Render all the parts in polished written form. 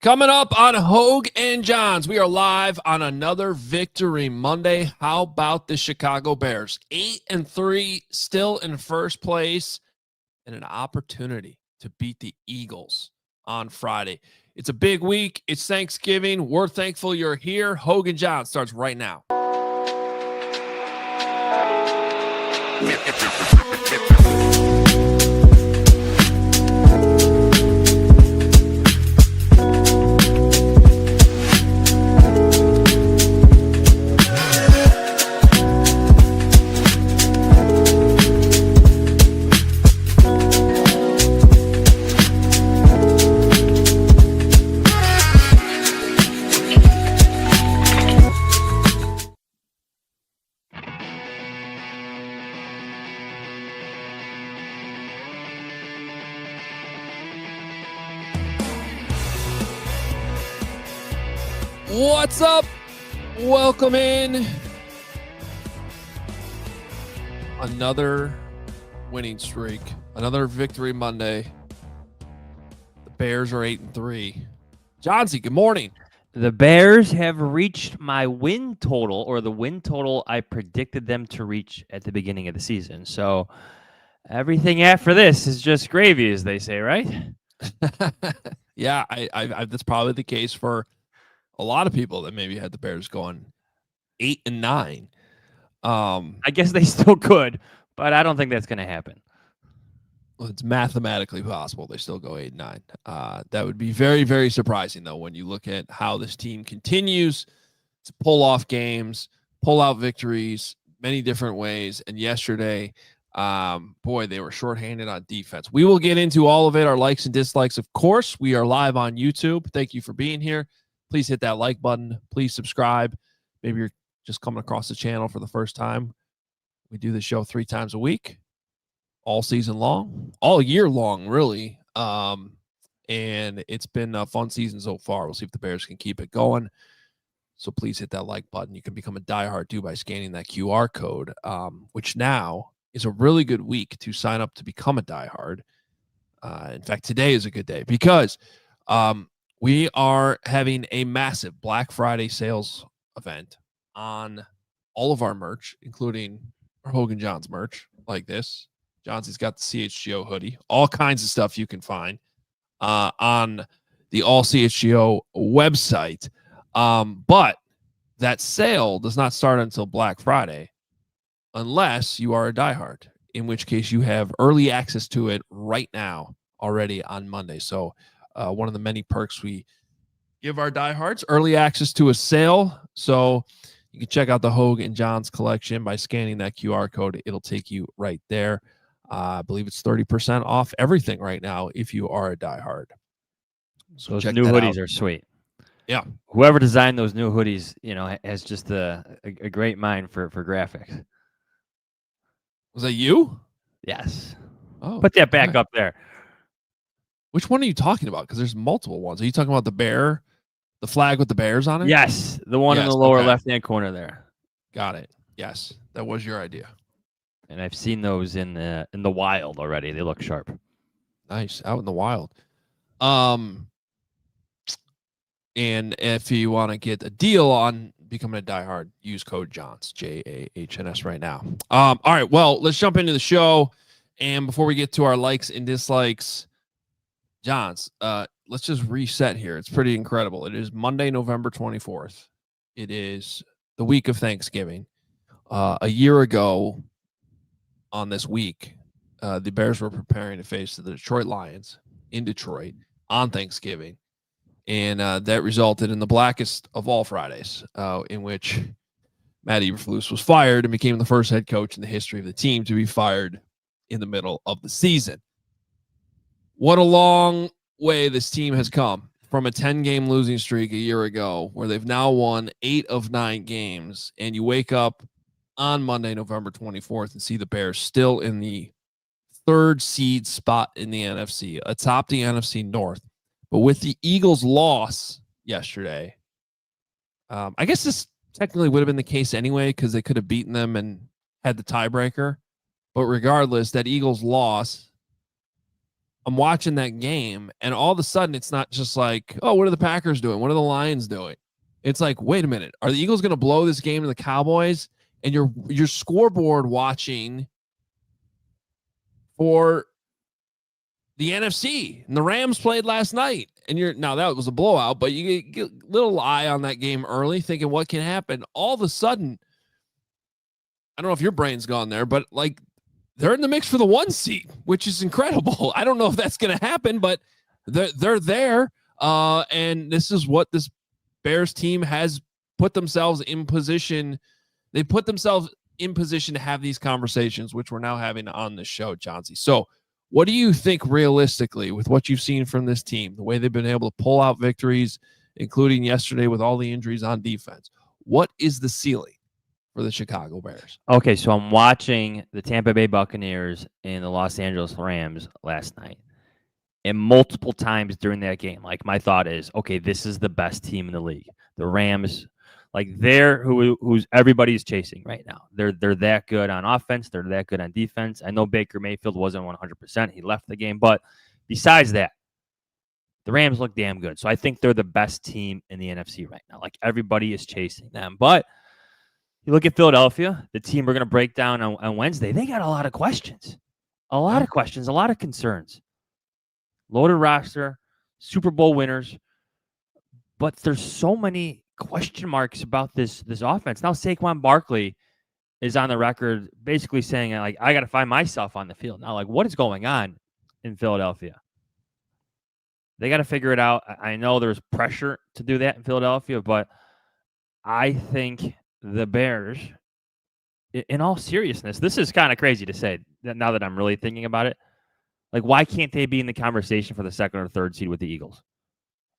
Coming up on Hoge Jahns, we are live on another Victory Monday. How about the Chicago Bears? 8-3, still in first place, and an opportunity to beat the Eagles on Friday. It's a big week. It's Thanksgiving. We're thankful you're here. Hoge Jahns starts right now. What's up? Welcome in. Another winning streak. Another Victory Monday. The Bears are 8-3. Johnsy, good morning. The Bears have reached my win total, or the win total I predicted them to reach at the beginning of the season. So everything after this is just gravy, as they say, right? Yeah, I that's probably the case for a lot of people that maybe had the Bears going 8-9. I guess they still could, but I don't think that's going to happen. Well, it's mathematically possible they still go 8-9. That would be very, very surprising, though, when you look at how this team continues to pull off games, pull out victories many different ways. And yesterday, boy, they were shorthanded on defense. We will get into all of it, our likes and dislikes. Of course, we are live on YouTube. Thank you for being here. Please hit that like button. Please subscribe. Maybe you're just coming across the channel for the first time. We do the show 3 times a week, all season long, all year long, really. And it's been a fun season so far. We'll see if the Bears can keep it going. So please hit that like button. You can become a diehard too by scanning that QR code, which now is a really good week to sign up to become a diehard. In fact, today is a good day because we are having a massive Black Friday sales event on all of our merch, including our Hoge Jahns merch like this. Johnsy's got the CHGO hoodie, all kinds of stuff you can find on the All CHGO website. But that sale does not start until Black Friday unless you are a diehard, in which case you have early access to it right now already on Monday. So one of the many perks we give our diehards, early access to a sale. So you can check out the Hoge Jahns collection by scanning that QR code. It'll take you right there. I believe it's 30% off everything right now if you are a diehard. So those new hoodies are sweet. Yeah. Whoever designed those new hoodies, has just a great mind for graphics. Was that you? Yes. Oh, put that back up there. Which one are you talking about? Because there's multiple ones. Are you talking about the flag with the Bears on it? Yes, the one in the lower left-hand corner there. Got it. Yes, that was your idea. And I've seen those in the wild already. They look sharp. Nice, out in the wild. And if you want to get a deal on becoming a diehard, use code Jahns, JAHNS right now. All right, well, let's jump into the show. And before we get to our likes and dislikes, Johns, let's just reset here. It's pretty incredible. It is Monday, November 24th. It is the week of Thanksgiving. A year ago on this week, the Bears were preparing to face the Detroit Lions in Detroit on Thanksgiving. And that resulted in the blackest of all Fridays, in which Matt Eberflus was fired and became the first head coach in the history of the team to be fired in the middle of the season. What a long way this team has come from a 10-game losing streak a year ago, where they've now won 8 of 9 games, and you wake up on Monday, November 24th, and see the Bears still in the 3rd seed spot in the NFC, atop the NFC North. But with the Eagles' loss yesterday, I guess this technically would have been the case anyway, because they could have beaten them and had the tiebreaker. But regardless, that Eagles loss I'm watching that game, and all of a sudden, it's not just like, oh, what are the Packers doing? What are the Lions doing? It's like, wait a minute, are the Eagles going to blow this game to the Cowboys? And your scoreboard watching for the NFC, and the Rams played last night, and now that was a blowout, but you get a little eye on that game early, thinking what can happen. All of a sudden, I don't know if your brain's gone there, but like they're in the mix for the 1 seed, which is incredible. I don't know if that's going to happen, but they're there. And this is what this Bears team has put themselves in position. They put themselves in position to have these conversations, which we're now having on the show, Chauncey. So what do you think realistically with what you've seen from this team, the way they've been able to pull out victories, including yesterday with all the injuries on defense? What is the ceiling for the Chicago Bears? Okay, so I'm watching the Tampa Bay Buccaneers and the Los Angeles Rams last night. And multiple times during that game, like my thought is, okay, this is the best team in the league. The Rams, like they're who's everybody's chasing right now. They're that good on offense. They're that good on defense. I know Baker Mayfield wasn't 100%. He left the game. But besides that, the Rams look damn good. So I think they're the best team in the NFC right now. Like everybody is chasing them. But you look at Philadelphia, the team we're going to break down on Wednesday, they got a lot of questions. A lot of concerns. Loaded roster, Super Bowl winners. But there's so many question marks about this offense. Now Saquon Barkley is on the record basically saying, like, I got to find myself on the field. Now, like, what is going on in Philadelphia? They got to figure it out. I know there's pressure to do that in Philadelphia, but I think the Bears, in all seriousness, this is kind of crazy to say now that I'm really thinking about it. Like, why can't they be in the conversation for the 2nd or 3rd seed with the Eagles?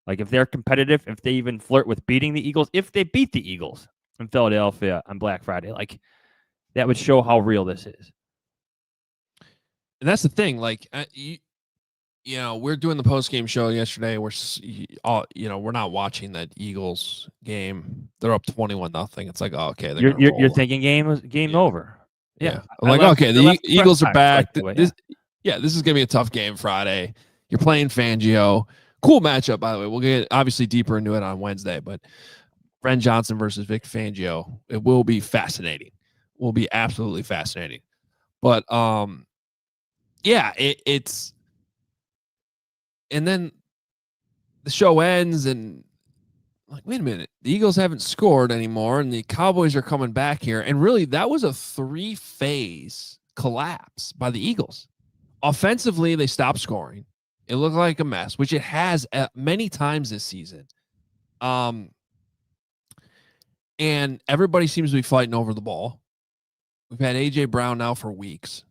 Like, if they're competitive, if they even flirt with beating the Eagles, if they beat the Eagles in Philadelphia on Black Friday, like, that would show how real this is. And that's the thing. Like, we're doing the post-game show yesterday. We're not watching that Eagles game. They're up 21-0. It's like, oh, okay. You're thinking game over. Yeah. I'm like, okay, the Eagles are back. This is going to be a tough game Friday. You're playing Fangio. Cool matchup, by the way. We'll get obviously deeper into it on Wednesday, but Bren Johnson versus Vic Fangio, it will be fascinating. Will be absolutely fascinating. But it's and then the show ends and like, wait a minute, the Eagles haven't scored anymore, and the Cowboys are coming back here. And really, that was a 3-phase collapse by the Eagles. Offensively, they stopped scoring. It looked like a mess, which it has many times this season. And everybody seems to be fighting over the ball. We've had A.J. Brown now for weeks.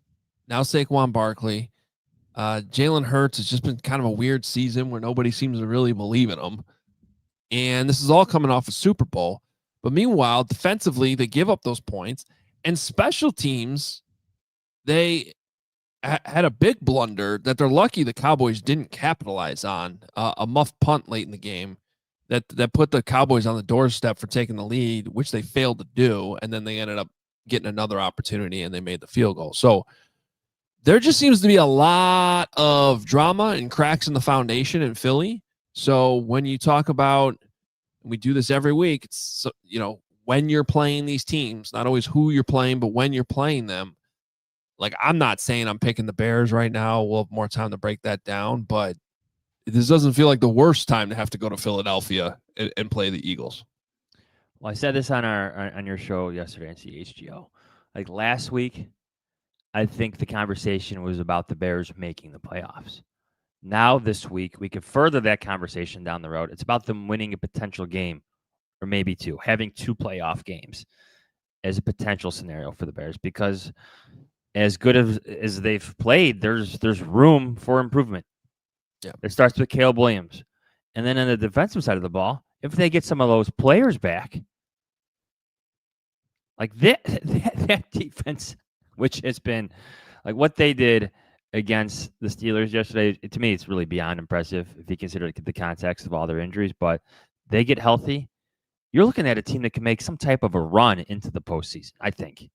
Now Saquon Barkley. Jalen Hurts has just been kind of a weird season where nobody seems to really believe in him. And this is all coming off a Super Bowl. But meanwhile, defensively, they give up those points. And special teams, they had a big blunder that they're lucky the Cowboys didn't capitalize on, a muff punt late in the game that put the Cowboys on the doorstep for taking the lead, which they failed to do. And then they ended up getting another opportunity and they made the field goal. So there just seems to be a lot of drama and cracks in the foundation in Philly. So when you talk about, we do this every week, it's, when you're playing these teams, not always who you're playing, but when you're playing them. Like, I'm not saying I'm picking the Bears right now. We'll have more time to break that down, but this doesn't feel like the worst time to have to go to Philadelphia and play the Eagles. Well, I said this on your show yesterday on CHGO. Like last week, I think the conversation was about the Bears making the playoffs. Now this week, we could further that conversation down the road. It's about them winning a potential game or maybe 2, having 2 playoff games as a potential scenario for the Bears, because as good as they've played, there's room for improvement. Yeah. It starts with Caleb Williams. And then on the defensive side of the ball, if they get some of those players back, like that defense, which has been like what they did against the Steelers yesterday, to me, it's really beyond impressive if you consider the context of all their injuries. But they get healthy, you're looking at a team that can make some type of a run into the postseason, I think.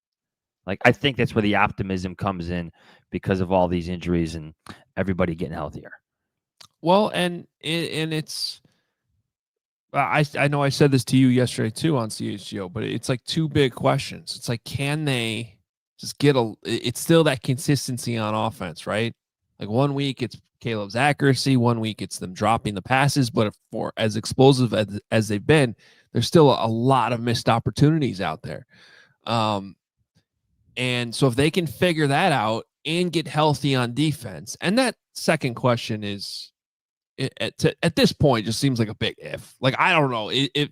Like, I think that's where the optimism comes in because of all these injuries and everybody getting healthier. Well, and it's I know I said this to you yesterday too on CHGO, but it's like two big questions. It's like, can they just get it's still that consistency on offense, right? Like one week it's Caleb's accuracy, one week it's them dropping the passes, but for as explosive as they've been, there's still a lot of missed opportunities out there. And so if they can figure that out and get healthy on defense, and that second question is at this point just seems like a big if. Like I don't know if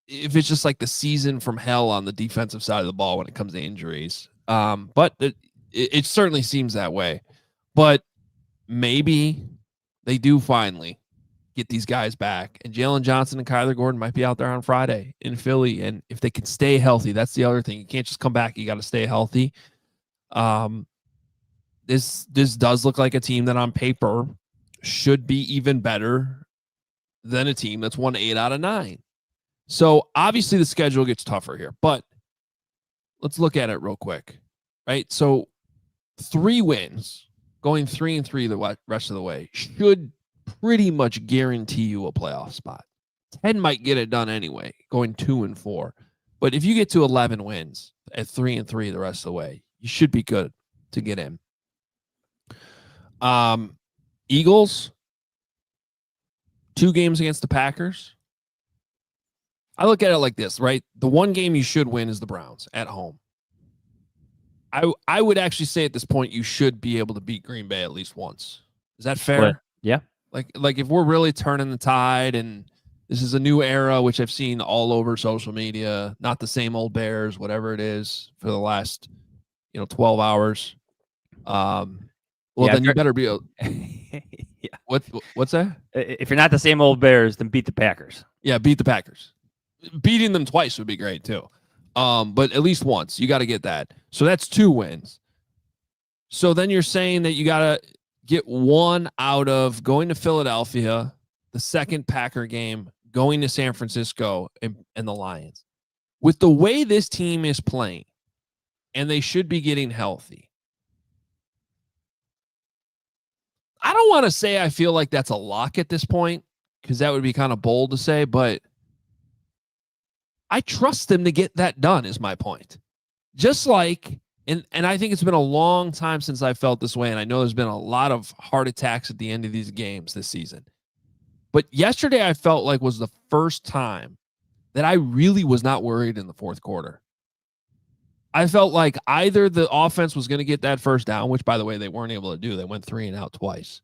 it's just like the season from hell on the defensive side of the ball when it comes to injuries. But it certainly seems that way. But maybe they do finally get these guys back, and Jalen Johnson and Kyler Gordon might be out there on Friday in Philly. And if they can stay healthy, that's the other thing. You can't just come back. You got to stay healthy. This does look like a team that on paper should be even better than a team that's won 8 out of 9. So obviously the schedule gets tougher here, but let's look at it real quick, right? So 3 wins, going 3-3 the rest of the way, should pretty much guarantee you a playoff spot. 10 might get it done anyway, going 2-4. But if you get to 11 wins at 3-3 the rest of the way, you should be good to get in. Eagles, 2 games against the Packers. I look at it like this, right? The one game you should win is the Browns at home. I would actually say at this point you should be able to beat Green Bay at least once. Is that fair? But, yeah. Like if we're really turning the tide and this is a new era, which I've seen all over social media, not the same old Bears, whatever it is, for the last 12 hours. Well, then you better be. Yeah. What's that? If you're not the same old Bears, then beat the Packers. Yeah, beat the Packers. Beating them twice would be great too. But at least once you got to get that. So that's 2 wins. So then you're saying that you got to get 1 out of going to Philadelphia, the second Packer game, going to San Francisco, and the Lions. With the way this team is playing, and they should be getting healthy, I don't want to say I feel like that's a lock at this point, because that would be kind of bold to say, but I trust them to get that done is my point. Just like, and I think it's been a long time since I felt this way, and I know there's been a lot of heart attacks at the end of these games this season. But yesterday I felt like was the first time that I really was not worried in the fourth quarter. I felt like either the offense was going to get that first down, which, by the way, they weren't able to do. They went 3 and out twice.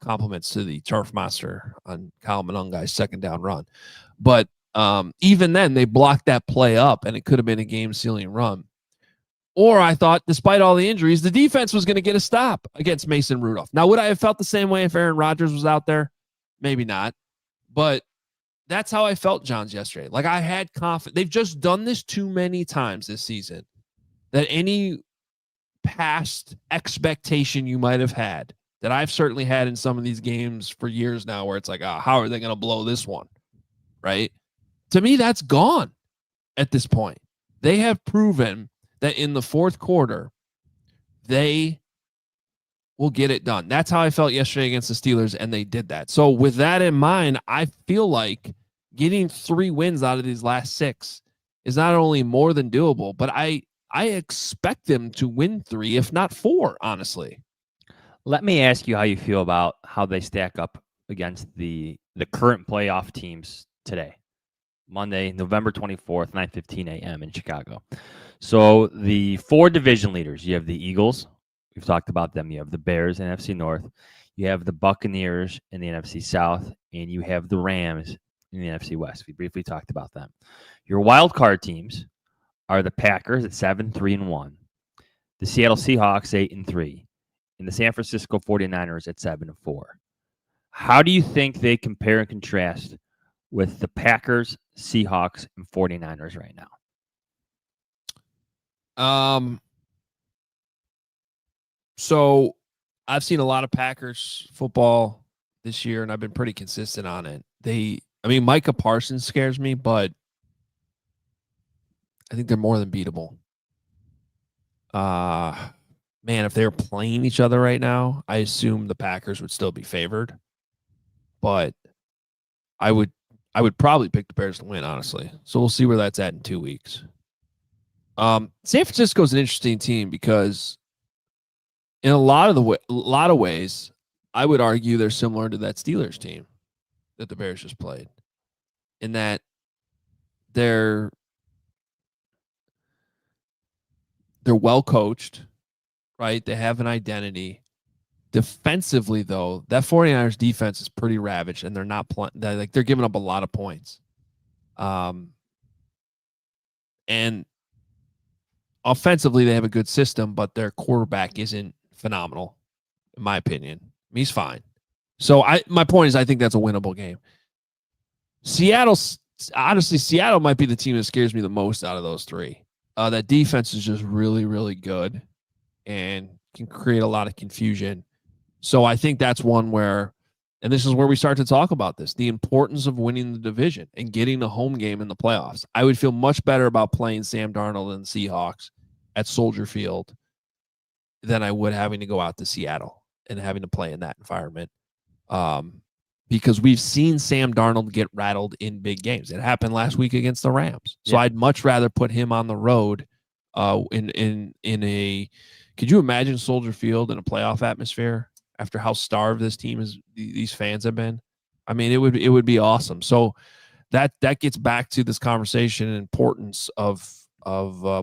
Compliments to the turf master on Kyle Monungai's second down run. But even then, they blocked that play up, and it could have been a game-sealing run. Or I thought, despite all the injuries, the defense was going to get a stop against Mason Rudolph. Now, would I have felt the same way if Aaron Rodgers was out there? Maybe not. But that's how I felt, Johns, yesterday. Like, I had confidence. They've just done this too many times this season that any past expectation you might have had, that I've certainly had in some of these games for years now, where it's like, how are they going to blow this one? Right? To me, that's gone at this point. They have proven that in the fourth quarter, they will get it done. That's how I felt yesterday against the Steelers, and they did that. So with that in mind, I feel like getting 3 wins out of these last 6 is not only more than doable, but I expect them to win 3, if not 4, honestly. Let me ask you how you feel about how they stack up against the current playoff teams today. Monday, November 24th, 9:15 a.m. in Chicago. So the 4 division leaders, you have the Eagles. We've talked about them. You have the Bears in NFC North. You have the Buccaneers in the NFC South. And you have the Rams in the NFC West. We briefly talked about them. Your wild card teams are the Packers at 7-3-1, the Seattle Seahawks 8-3, and the San Francisco 49ers at 7-4. How do you think they compare and contrast with the Packers, Seahawks, and 49ers right now? So I've seen a lot of Packers football this year, and I've been pretty consistent on it. Micah Parsons scares me, but I think they're more than beatable. Man, if they were playing each other right now, I assume the Packers would still be favored. But I would probably pick the Bears to win, honestly. So we'll see where that's at in 2 weeks. San Francisco's an interesting team because in a lot of ways, I would argue they're similar to that Steelers team that the Bears just played, in that they're well coached, right? They have an identity. Defensively, though, that 49ers defense is pretty ravaged, and they're not playing. They're giving up a lot of points. And offensively, they have a good system, but their quarterback isn't phenomenal, in my opinion. He's fine. So my point is, I think that's a winnable game. Seattle might be the team that scares me the most out of those three. That defense is just really, really good and can create a lot of confusion. So I think that's one where, and this is where we start to talk about this, the importance of winning the division and getting a home game in the playoffs. I would feel much better about playing Sam Darnold and the Seahawks at Soldier Field than I would having to go out to Seattle and having to play in that environment. Because we've seen Sam Darnold get rattled in big games. It happened last week against the Rams. So I'd much rather put him on the road in a, could you imagine Soldier Field in a playoff atmosphere after how starved this team is, these fans have been? I mean, it would be awesome. So that gets back to this conversation and importance of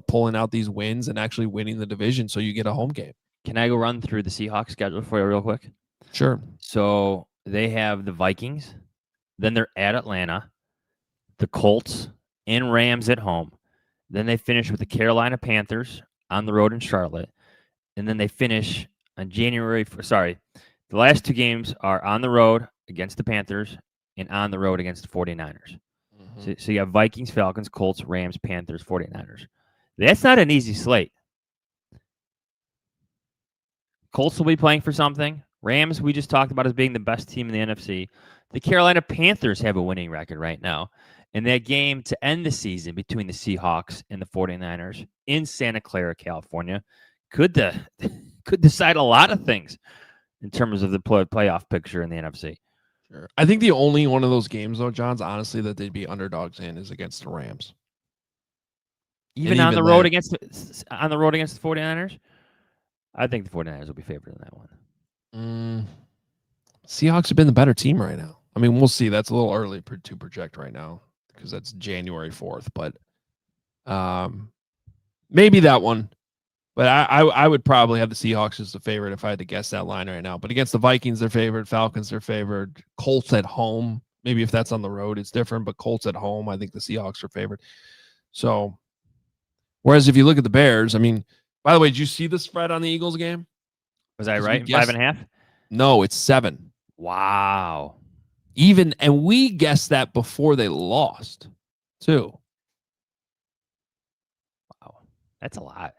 pulling out these wins and actually winning the division so you get a home game. Can I go run through the Seahawks schedule for you real quick? Sure. So they have the Vikings, then they're at Atlanta, the Colts, and Rams at home. Then they finish with the Carolina Panthers on the road in Charlotte. And then they finish on the last two games are on the road against the Panthers and on the road against the 49ers. Mm-hmm. So you have Vikings, Falcons, Colts, Rams, Panthers, 49ers. That's not an easy slate. Colts will be playing for something. Rams, we just talked about as being the best team in the NFC. The Carolina Panthers have a winning record right now. And that game to end the season between the Seahawks and the 49ers in Santa Clara, California, could decide a lot of things in terms of the playoff picture in the NFC. Sure. I think the only one of those games, though, Johns, honestly, that they'd be underdogs in is against the Rams. Even on the road against the 49ers? I think the 49ers will be favored in that one. Seahawks have been the better team right now. I mean, we'll see. That's a little early to project right now because that's January 4th. But maybe that one. But I would probably have the Seahawks as the favorite if I had to guess that line right now. But against the Vikings, they're favored. Falcons, they're favored. Colts at home. Maybe if that's on the road, it's different. But Colts at home, I think the Seahawks are favored. So, whereas if you look at the Bears, I mean, by the way, did you see the spread on the Eagles game? Was I right? 5.5? No, it's 7. Wow. And we guessed that before they lost, too. Wow. That's a lot.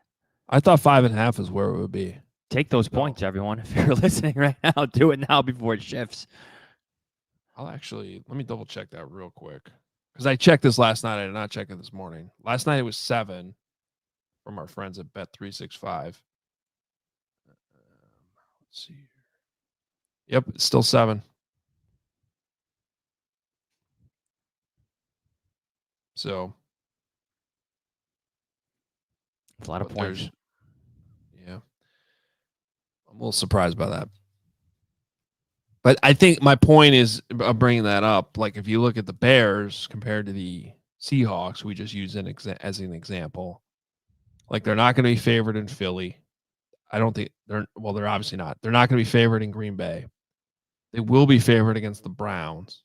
I thought 5.5 is where it would be. Take those points, everyone. If you're listening right now, do it now before it shifts. Let me double check that real quick. Because I checked this last night. I did not check it this morning. Last night it was 7 from our friends at Bet365. Let's see here. Yep, it's still 7. So it's a lot of points. Yeah. I'm a little surprised by that. But I think my point is bringing that up. Like, if you look at the Bears compared to the Seahawks, we just use as an example. Like, they're not going to be favored in Philly. I don't think they're obviously not. They're not going to be favored in Green Bay. They will be favored against the Browns.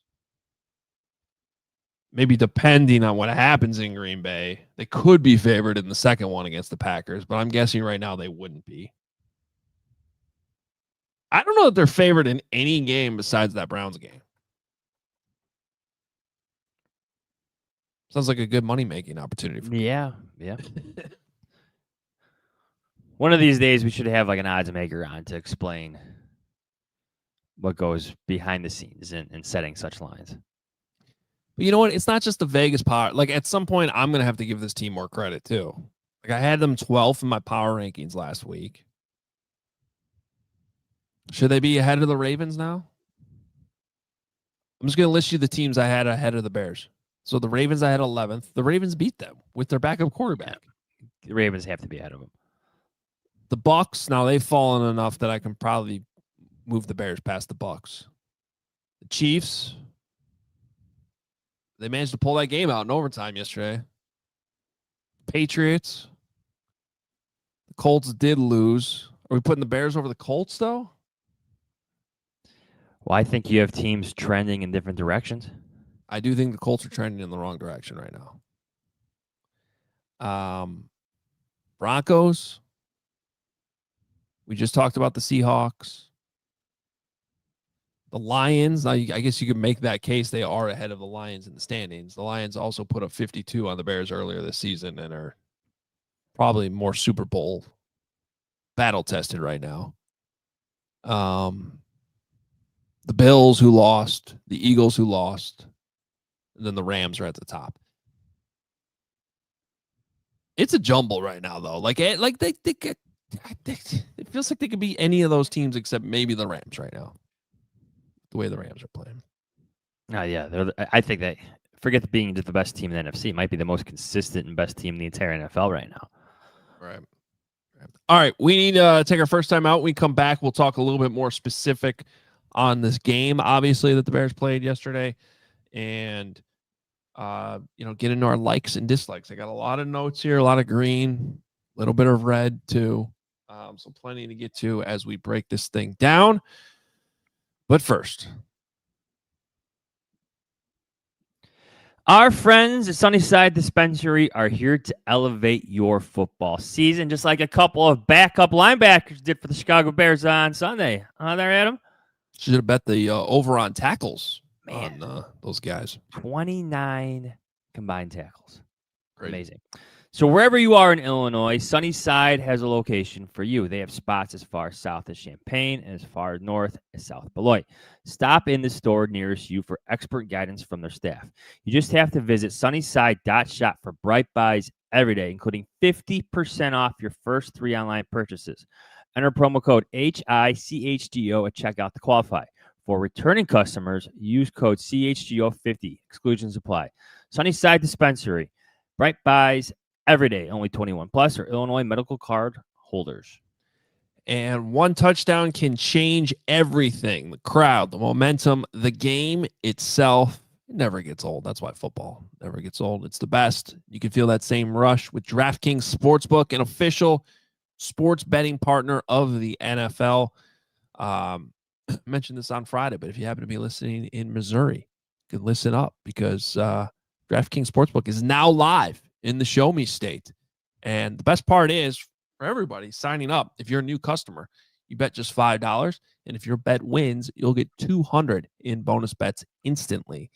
Maybe depending on what happens in Green Bay, they could be favored in the second one against the Packers, but I'm guessing right now they wouldn't be. I don't know that they're favored in any game besides that Browns game. Sounds like a good money-making opportunity for Yeah. One of these days we should have like an odds maker on to explain what goes behind the scenes in setting such lines. But you know what? It's not just the Vegas power. Like at some point, I'm gonna have to give this team more credit too. Like I had them 12th in my power rankings last week. Should they be ahead of the Ravens now? I'm just gonna list you the teams I had ahead of the Bears. So the Ravens I had 11th. The Ravens beat them with their backup quarterback. The Ravens have to be ahead of them. The Bucks, now they've fallen enough that I can probably move the Bears past the Bucks. The Chiefs, they managed to pull that game out in overtime yesterday. Patriots, the Colts did lose. Are we putting the Bears over the Colts though? Well, I think you have teams trending in different directions. I do think the Colts are trending in the wrong direction right now. Broncos. We just talked about the Seahawks. The Lions, I guess you could make that case. They are ahead of the Lions in the standings. The Lions also put up 52 on the Bears earlier this season and are probably more Super Bowl battle tested right now. The Bills who lost, the Eagles who lost, and then the Rams are at the top. It's a jumble right now, though. It feels like they could be any of those teams except maybe the Rams right now. The way the Rams are playing. Yeah, I think that forget being just the best team in the NFC, it might be the most consistent and best team in the entire NFL right now. Right. All right, we need to take our first time out. When we come back, we'll talk a little bit more specific on this game, obviously, that the Bears played yesterday, and get into our likes and dislikes. I got a lot of notes here, a lot of green, a little bit of red too. So plenty to get to as we break this thing down. But first, our friends at Sunnyside Dispensary are here to elevate your football season, just like a couple of backup linebackers did for the Chicago Bears on Sunday. There, Adam? Should have bet the over on tackles on those guys. 29 combined tackles. Great. Amazing. So wherever you are in Illinois, Sunnyside has a location for you. They have spots as far south as Champaign and as far north as South Beloit. Stop in the store nearest you for expert guidance from their staff. You just have to visit sunnyside.shop for bright buys every day, including 50% off your first 3 online purchases. Enter promo code HICHGO at checkout to qualify. For returning customers, use code CHGO50. Exclusions apply. Sunnyside Dispensary. Bright buys every day. Only 21 plus or Illinois medical card holders. And one touchdown can change everything. The crowd, the momentum, the game itself. It never gets old. That's why football never gets old. It's the best. You can feel that same rush with DraftKings Sportsbook, an official sports betting partner of the NFL. I mentioned this on Friday, but if you happen to be listening in Missouri, you can listen up because DraftKings Sportsbook is now live in the Show Me State. And the best part is, for everybody signing up, if you're a new customer, you bet just $5. And if your bet wins, you'll get $200 in bonus bets instantly.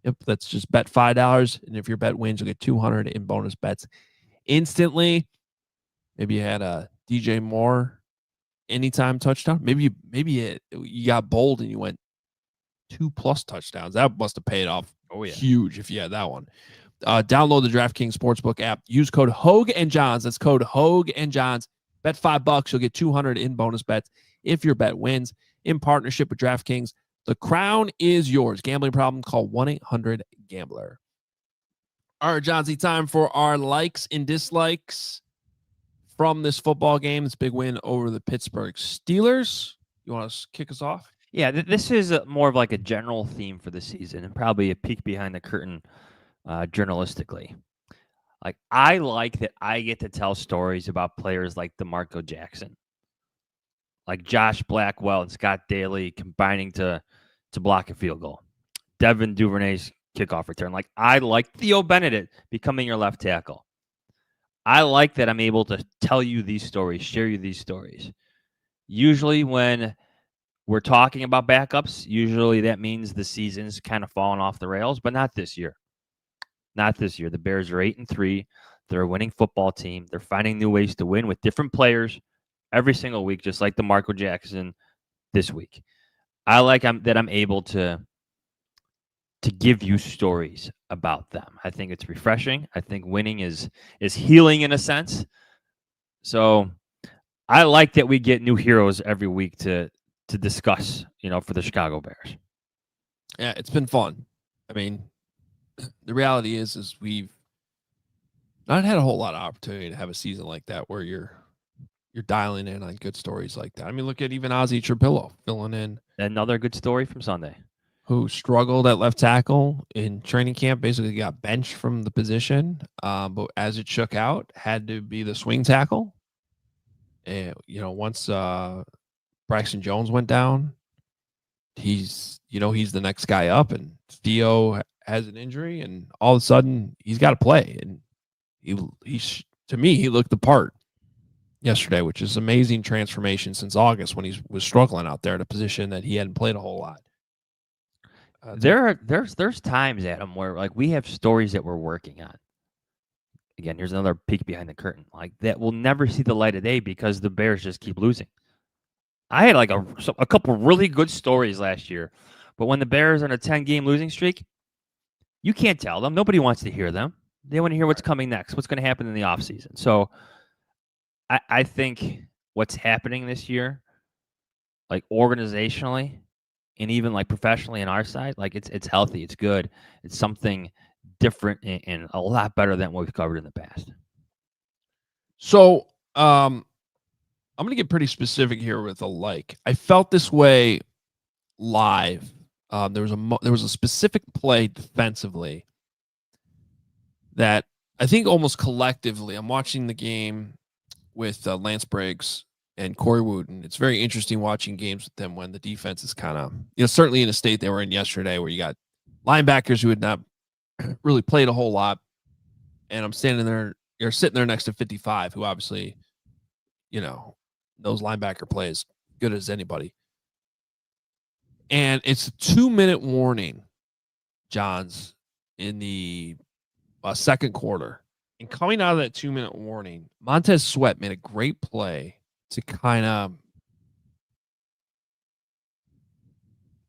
Yep, that's just bet $5. And if your bet wins, you'll get $200 in bonus bets instantly. Maybe you had a DJ Moore anytime touchdown. Maybe you got bold and you went 2+ touchdowns. That must have paid off huge if you had that one. Download the DraftKings Sportsbook app. Use code Hoge and Jahns. That's code Hoge and Jahns. Bet $5. You'll get $200 in bonus bets if your bet wins. In partnership with DraftKings, the crown is yours. Gambling problem? Call 1-800-GAMBLER. All right, Johnsy, time for our likes and dislikes from this football game. This big win over the Pittsburgh Steelers. You want to kick us off? Yeah, this is more of like a general theme for the season and probably a peek behind the curtain journalistically. Like, I like that I get to tell stories about players like DeMarco Jackson, like Josh Blackwell and Scott Daly combining to block a field goal. Devin Duvernay's kickoff return. Like, I like Theo Benedict becoming your left tackle. I like that I'm able to tell you these stories, share you these stories. Usually when we're talking about backups, usually that means the season's kind of fallen off the rails, but not this year. Not this year. The Bears are 8-3. They're a winning football team. They're finding new ways to win with different players every single week, just like DeMarco Jackson this week. I like that I'm able to to give you stories about them. I think it's refreshing. I think winning is healing in a sense. So I like that we get new heroes every week to discuss, for the Chicago Bears. Yeah, it's been fun. I mean, the reality is we've not had a whole lot of opportunity to have a season like that where you're dialing in on good stories like that. I mean, look at even Ozzie Trapillo filling in. Another good story from Sunday. Who struggled at left tackle in training camp, basically got benched from the position, but as it shook out, had to be the swing tackle. And, once Braxton Jones went down, he's the next guy up, and Theo has an injury, and all of a sudden he's got to play. And he to me, he looked the part yesterday, which is amazing transformation since August when he was struggling out there at a position that he hadn't played a whole lot. There's times, Adam, where like we have stories that we're working on. Again, here's another peek behind the curtain. Like that will never see the light of day because the Bears just keep losing. I had like a couple really good stories last year, but when the Bears are on a 10-game losing streak, you can't tell them. Nobody wants to hear them. They want to hear what's coming next, what's going to happen in the offseason. So I think what's happening this year, like organizationally and even like professionally on our side, like it's healthy, it's good, it's something different and a lot better than what we've covered in the past. So I'm going to get pretty specific here with a like. I felt this way live. There was a specific play defensively that I think almost collectively, I'm watching the game with Lance Briggs and Corey Wooten. It's very interesting watching games with them when the defense is kind of, certainly in a state they were in yesterday where you got linebackers who had not really played a whole lot. And I'm standing there, you're sitting there next to 55, who obviously, those linebacker plays good as anybody. And it's a 2-minute warning, Johns, in the second quarter. And coming out of that 2-minute warning, Montez Sweat made a great play to kind of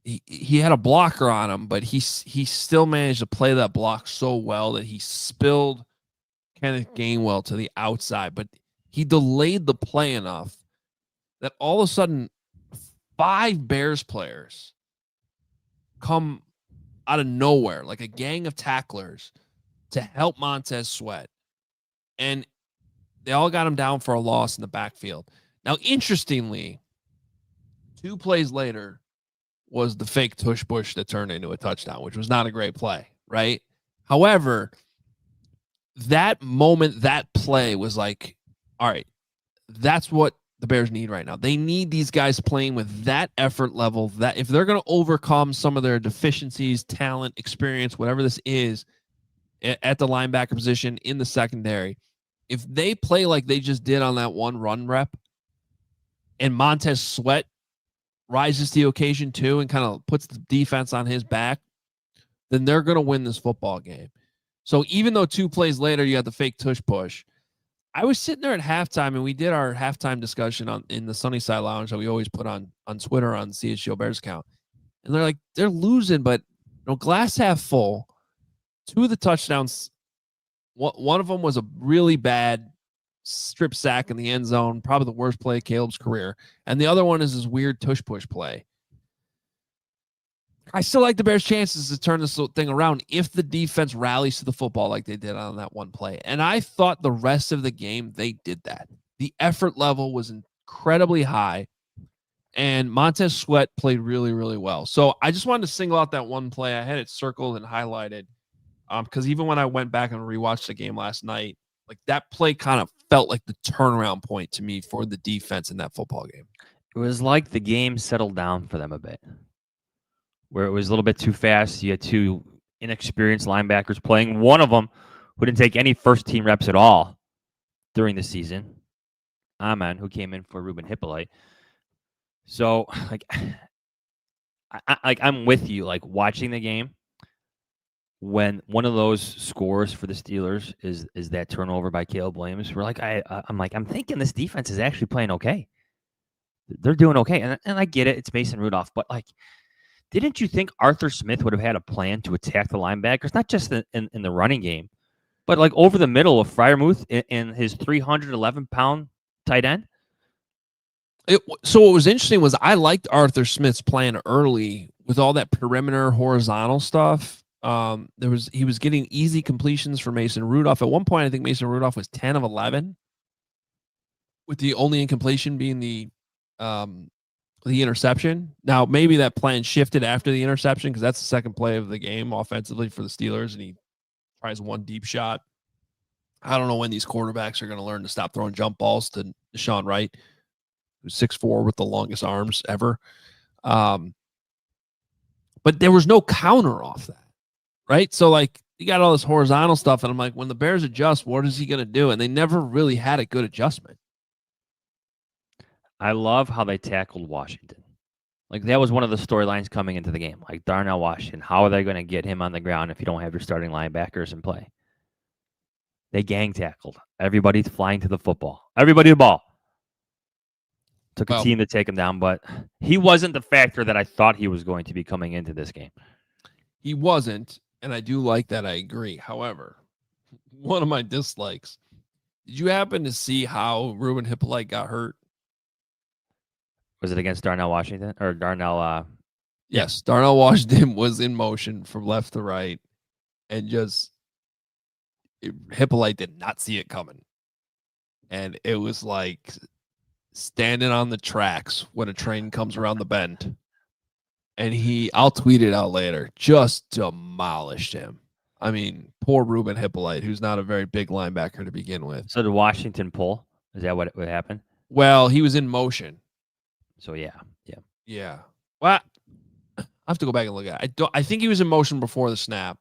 he had a blocker on him, but he still managed to play that block so well that he spilled Kenneth Gainwell to the outside, but he delayed the play enough that all of a sudden 5 Bears players come out of nowhere, like a gang of tacklers, to help Montez Sweat. And they all got him down for a loss in the backfield. Now, interestingly, 2 plays later was the fake tush push that turned into a touchdown, which was not a great play, right? However, that moment, that play was like, all right, that's what the Bears need right now. They need these guys playing with that effort level, that if they're going to overcome some of their deficiencies, talent, experience, whatever this is at the linebacker position in the secondary, if they play like they just did on that one run rep and Montez Sweat rises to the occasion too and kind of puts the defense on his back, then they're going to win this football game. So even though 2 plays later you had the fake tush push, I was sitting there at halftime, and we did our halftime discussion in the Sunnyside Lounge that we always put on Twitter on CHGO Bears account. And they're like, they're losing, but glass half full. 2 of the touchdowns, one of them was a really bad strip sack in the end zone, probably the worst play of Caleb's career. And the other one is this weird tush push play. I still like the Bears' chances to turn this thing around if the defense rallies to the football like they did on that one play. And I thought the rest of the game, they did that. The effort level was incredibly high, and Montez Sweat played really, really well. So I just wanted to single out that one play. I had it circled and highlighted because even when I went back and rewatched the game last night, like that play kind of felt like the turnaround point to me for the defense in that football game. It was like the game settled down for them a bit, where it was a little bit too fast. You had 2 inexperienced linebackers playing. One of them who didn't take any first-team reps at all during the season, Amen, who came in for Ruben Hippolyte. So, I'm with you. Like watching the game, when one of those scores for the Steelers is that turnover by Caleb Williams, we're like, I'm thinking this defense is actually playing okay. They're doing okay, and I get it. It's Mason Rudolph, but like didn't you think Arthur Smith would have had a plan to attack the linebackers, not just in the running game, but like over the middle of Freiermuth and his 311-pound tight end? So what was interesting was I liked Arthur Smith's plan early with all that perimeter horizontal stuff. He was getting easy completions for Mason Rudolph. At one point, I think Mason Rudolph was 10 of 11, with the only incompletion being the interception. Now, maybe that plan shifted after the interception because that's the second play of the game offensively for the Steelers, and he tries one deep shot. I don't know when these quarterbacks are going to learn to stop throwing jump balls to Deshaun Wright, who's 6'4" with the longest arms ever. But there was no counter off that, right? So, like, you got all this horizontal stuff, and I'm like, when the Bears adjust, what is he going to do? And they never really had a good adjustment. I love how they tackled Washington. Like, that was one of the storylines coming into the game. Like, Darnell Washington, how are they going to get him on the ground if you don't have your starting linebackers in play? They gang tackled. Everybody's flying to the football. Everybody the ball. Took a team to take him down, but he wasn't the factor that I thought he was going to be coming into this game. He wasn't, and I do like that. I agree. However, one of my dislikes, did you happen to see how Ruben Hippolyte got hurt? Was it against Darnell Washington or Darnell? Yes, Darnell Washington was in motion from left to right, and Hippolyte did not see it coming. And it was like standing on the tracks when a train comes around the bend. And I'll tweet it out later, just demolished him. I mean, poor Ruben Hippolyte, who's not a very big linebacker to begin with. So did Washington pull? Is that what would happen? Well, he was in motion. So yeah. Well, I have to go back and look at it. I think he was in motion before the snap.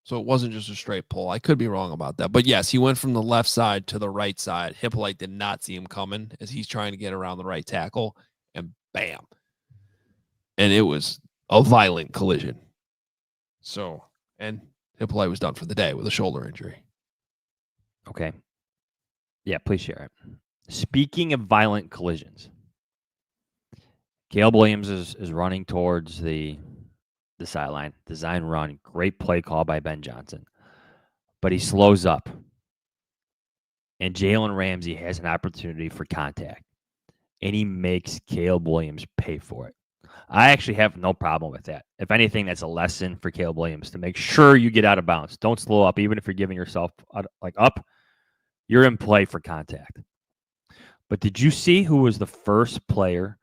So it wasn't just a straight pull. I could be wrong about that. But yes, he went from the left side to the right side. Hippolyte did not see him coming as he's trying to get around the right tackle, and bam. And it was a violent collision. So, and Hippolyte was done for the day with a shoulder injury. Okay. Yeah, please share it. Speaking of violent collisions, Caleb Williams is running towards the sideline. Design run. Great play call by Ben Johnson. But he slows up. And Jalen Ramsey has an opportunity for contact. And he makes Caleb Williams pay for it. I actually have no problem with that. If anything, that's a lesson for Caleb Williams to make sure you get out of bounds. Don't slow up. Even if you're giving yourself up, you're in play for contact. But did you see who was the first player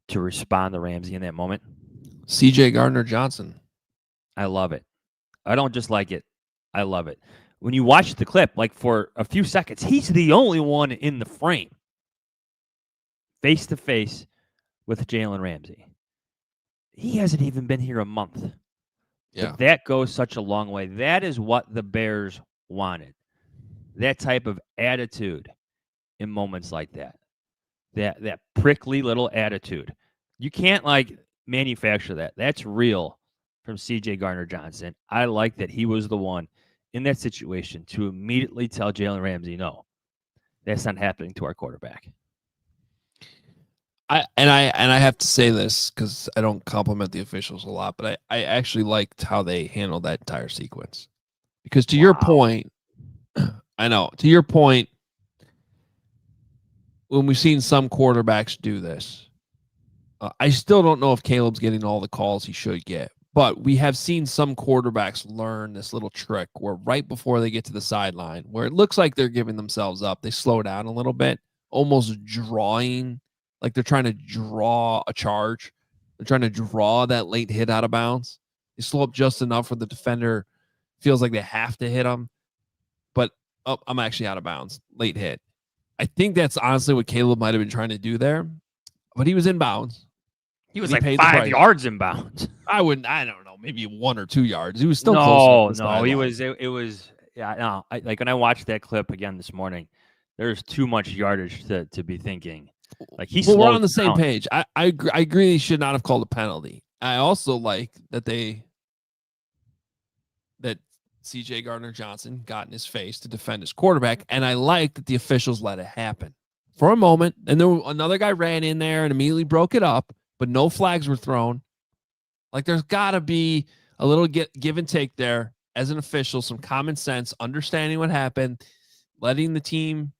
to respond to Ramsey in that moment? C.J. Gardner-Johnson. I love it. I don't just like it. I love it. When you watch the clip, like for a few seconds, he's the only one in the frame, face to face with Jalen Ramsey. He hasn't even been here a month. Yeah. But that goes such a long way. That is what the Bears wanted. That type of attitude in moments like that. That prickly little attitude. You can't manufacture that. That's real from C.J. Gardner-Johnson. I like that he was the one in that situation to immediately tell Jalen Ramsey, no, that's not happening to our quarterback. I have to say this because I don't compliment the officials a lot, but I actually liked how they handled that entire sequence. Because to your point, I know, to your point, when we've seen some quarterbacks do this, I still don't know if Caleb's getting all the calls he should get, but we have seen some quarterbacks learn this little trick where right before they get to the sideline, where it looks like they're giving themselves up, they slow down a little bit, almost drawing, like they're trying to draw a charge. They're trying to draw that late hit out of bounds. They slow up just enough where the defender feels like they have to hit them, but I'm actually out of bounds. Late hit. I think that's honestly what Caleb might have been trying to do there, but he was in bounds. He was like 5 yards in bounds. I don't know, maybe 1 or 2 yards. He was still close. No, he was. It was. Yeah, no. When I watched that clip again this morning, there's too much yardage to be thinking. Like we're on the same page. I agree. He should not have called a penalty. I also like that C.J. Gardner-Johnson got in his face to defend his quarterback, and I like that the officials let it happen for a moment. And then another guy ran in there and immediately broke it up, but no flags were thrown. Like there's got to be a little give and take there as an official, some common sense, understanding what happened, letting the team,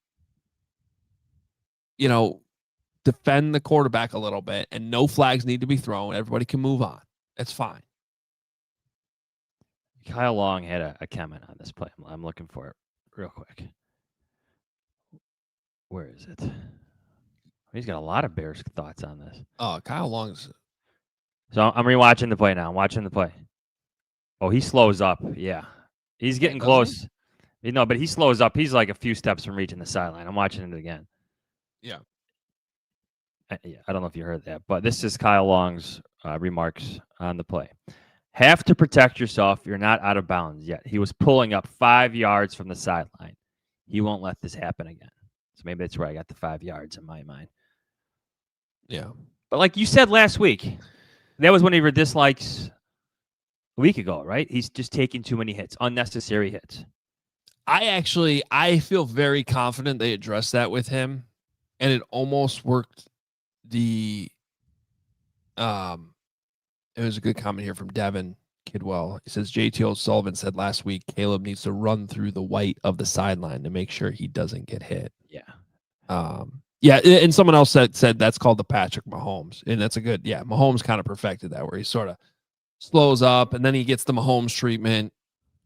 defend the quarterback a little bit, and no flags need to be thrown. Everybody can move on. That's fine. Kyle Long had a comment on this play. I'm looking for it real quick. Where is it? He's got a lot of Bears thoughts on this. Oh, Kyle Long's. So I'm rewatching the play now. I'm watching the play. Oh, he slows up. Yeah. He's getting close. But he slows up. He's like a few steps from reaching the sideline. I'm watching it again. Yeah. I don't know if you heard that, but this is Kyle Long's remarks on the play. Have to protect yourself. You're not out of bounds yet. He was pulling up 5 yards from the sideline. He won't let this happen again. So maybe that's where I got the 5 yards in my mind. Yeah. But like you said last week, that was one of your dislikes a week ago, right? He's just taking too many hits, unnecessary hits. I feel very confident they addressed that with him, and it almost worked. It was a good comment here from Devin Kidwell. He says JT O'Sullivan said last week Caleb needs to run through the white of the sideline to make sure he doesn't get hit. Yeah. Yeah, and someone else said that's called the Patrick Mahomes, and that's a good. Yeah, Mahomes kind of perfected that where he sort of slows up and then he gets the Mahomes treatment,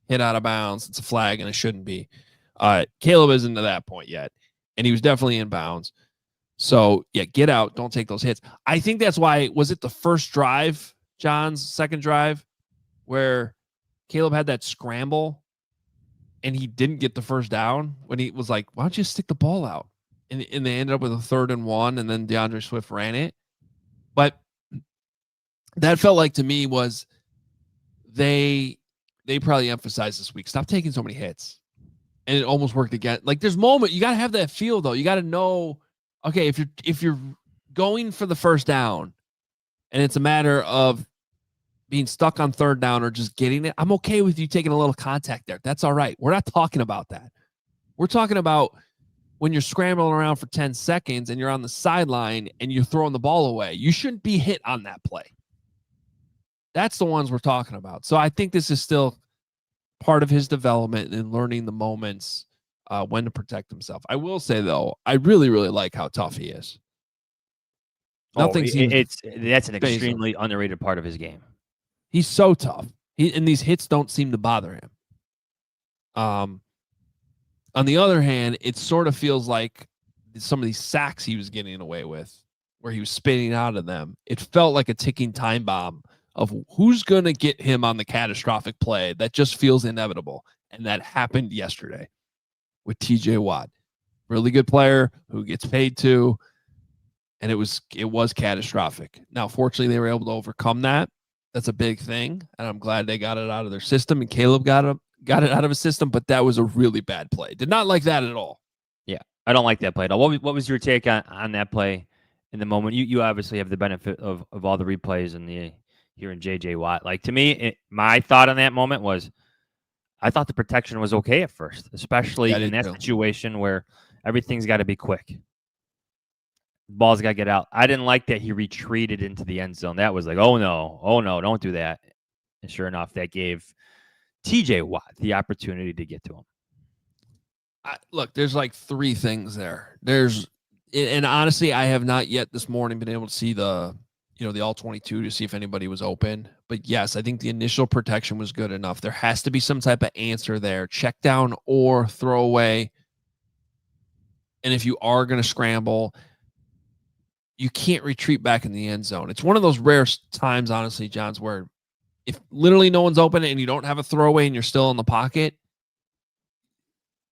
hit out of bounds. It's a flag and it shouldn't be. Caleb isn't to that point yet, and he was definitely in bounds. So yeah, get out. Don't take those hits. I think that's why. Was it the first drive, John's second drive, where Caleb had that scramble, and he didn't get the first down when he was like, "Why don't you stick the ball out?" And they ended up with a 3rd and 1, and then DeAndre Swift ran it. But that felt like to me was they probably emphasized this week, stop taking so many hits. And it almost worked again. Like there's moment you got to have that feel though. You got to know, okay, if you're going for the first down and it's a matter of being stuck on 3rd down or just getting it, I'm okay with you taking a little contact there. That's all right. We're not talking about that. We're talking about when you're scrambling around for 10 seconds and you're on the sideline and you're throwing the ball away. You shouldn't be hit on that play. That's the ones we're talking about. So I think this is still part of his development and learning the moments when to protect himself. I will say, though, I really, really like how tough he is. Nothing that's an extremely underrated part of his game. He's so tough. And these hits don't seem to bother him. On the other hand, it sort of feels like some of these sacks he was getting away with, where he was spinning out of them, it felt like a ticking time bomb of who's going to get him on the catastrophic play that just feels inevitable. And that happened yesterday with TJ Watt. Really good player who gets paid to, and it was catastrophic. Now, fortunately, they were able to overcome that. That's a big thing, and I'm glad they got it out of their system, and Caleb got it out of his system, but that was a really bad play. Did not like that at all. Yeah, I don't like that play at all. What was your take on that play in the moment? You obviously have the benefit of all the replays and the hearing JJ Watt. Like to me, my thought on that moment was I thought the protection was okay at first, especially in that situation where everything's got to be quick. The ball's got to get out. I didn't like that he retreated into the end zone. That was like, oh no, don't do that. And sure enough, that gave TJ Watt the opportunity to get to him. Look, there's like 3 things there. And honestly, I have not yet this morning been able to see the all 22 to see if anybody was open. But yes, I think the initial protection was good enough. There has to be some type of answer there, check down or throw away. And if you are going to scramble, you can't retreat back in the end zone. It's one of those rare times, honestly, Johns, where if literally no one's open and you don't have a throwaway and you're still in the pocket,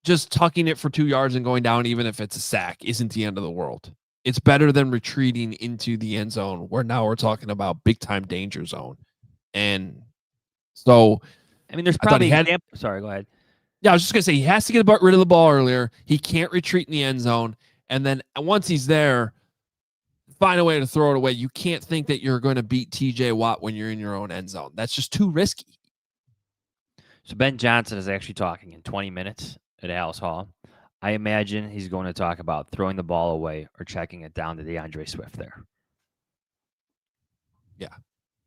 just tucking it for 2 yards and going down, even if it's a sack, isn't the end of the world. It's better than retreating into the end zone where now we're talking about big time danger zone. And so, I mean, there's probably sorry, go ahead. Yeah, I was just going to say he has to get rid of the ball earlier. He can't retreat in the end zone. And then once he's there, find a way to throw it away. You can't think that you're going to beat TJ Watt when you're in your own end zone. That's just too risky. So Ben Johnson is actually talking in 20 minutes at Alice Hall. I imagine he's going to talk about throwing the ball away or checking it down to DeAndre Swift there. Yeah,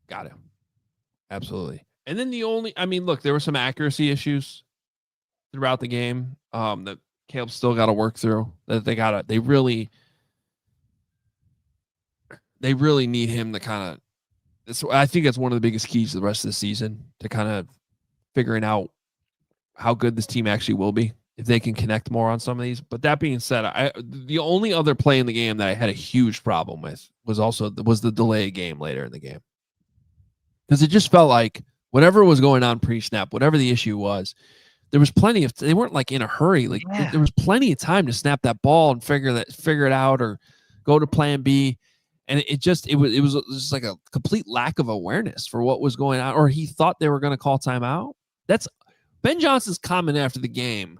got it. Absolutely. And then look, there were some accuracy issues throughout the game that Caleb still got to work through. That they really need him to kind of. I think that's one of the biggest keys to the rest of the season, to kind of figuring out how good this team actually will be if they can connect more on some of these. But that being said, the only other play in the game that I had a huge problem with was the delay game later in the game, because it just felt like whatever was going on pre-snap, whatever the issue was, there was they weren't like in a hurry. Like there was plenty of time to snap that ball and figure it out or go to plan B. And it was just like a complete lack of awareness for what was going on, or he thought they were going to call timeout. That's Ben Johnson's comment after the game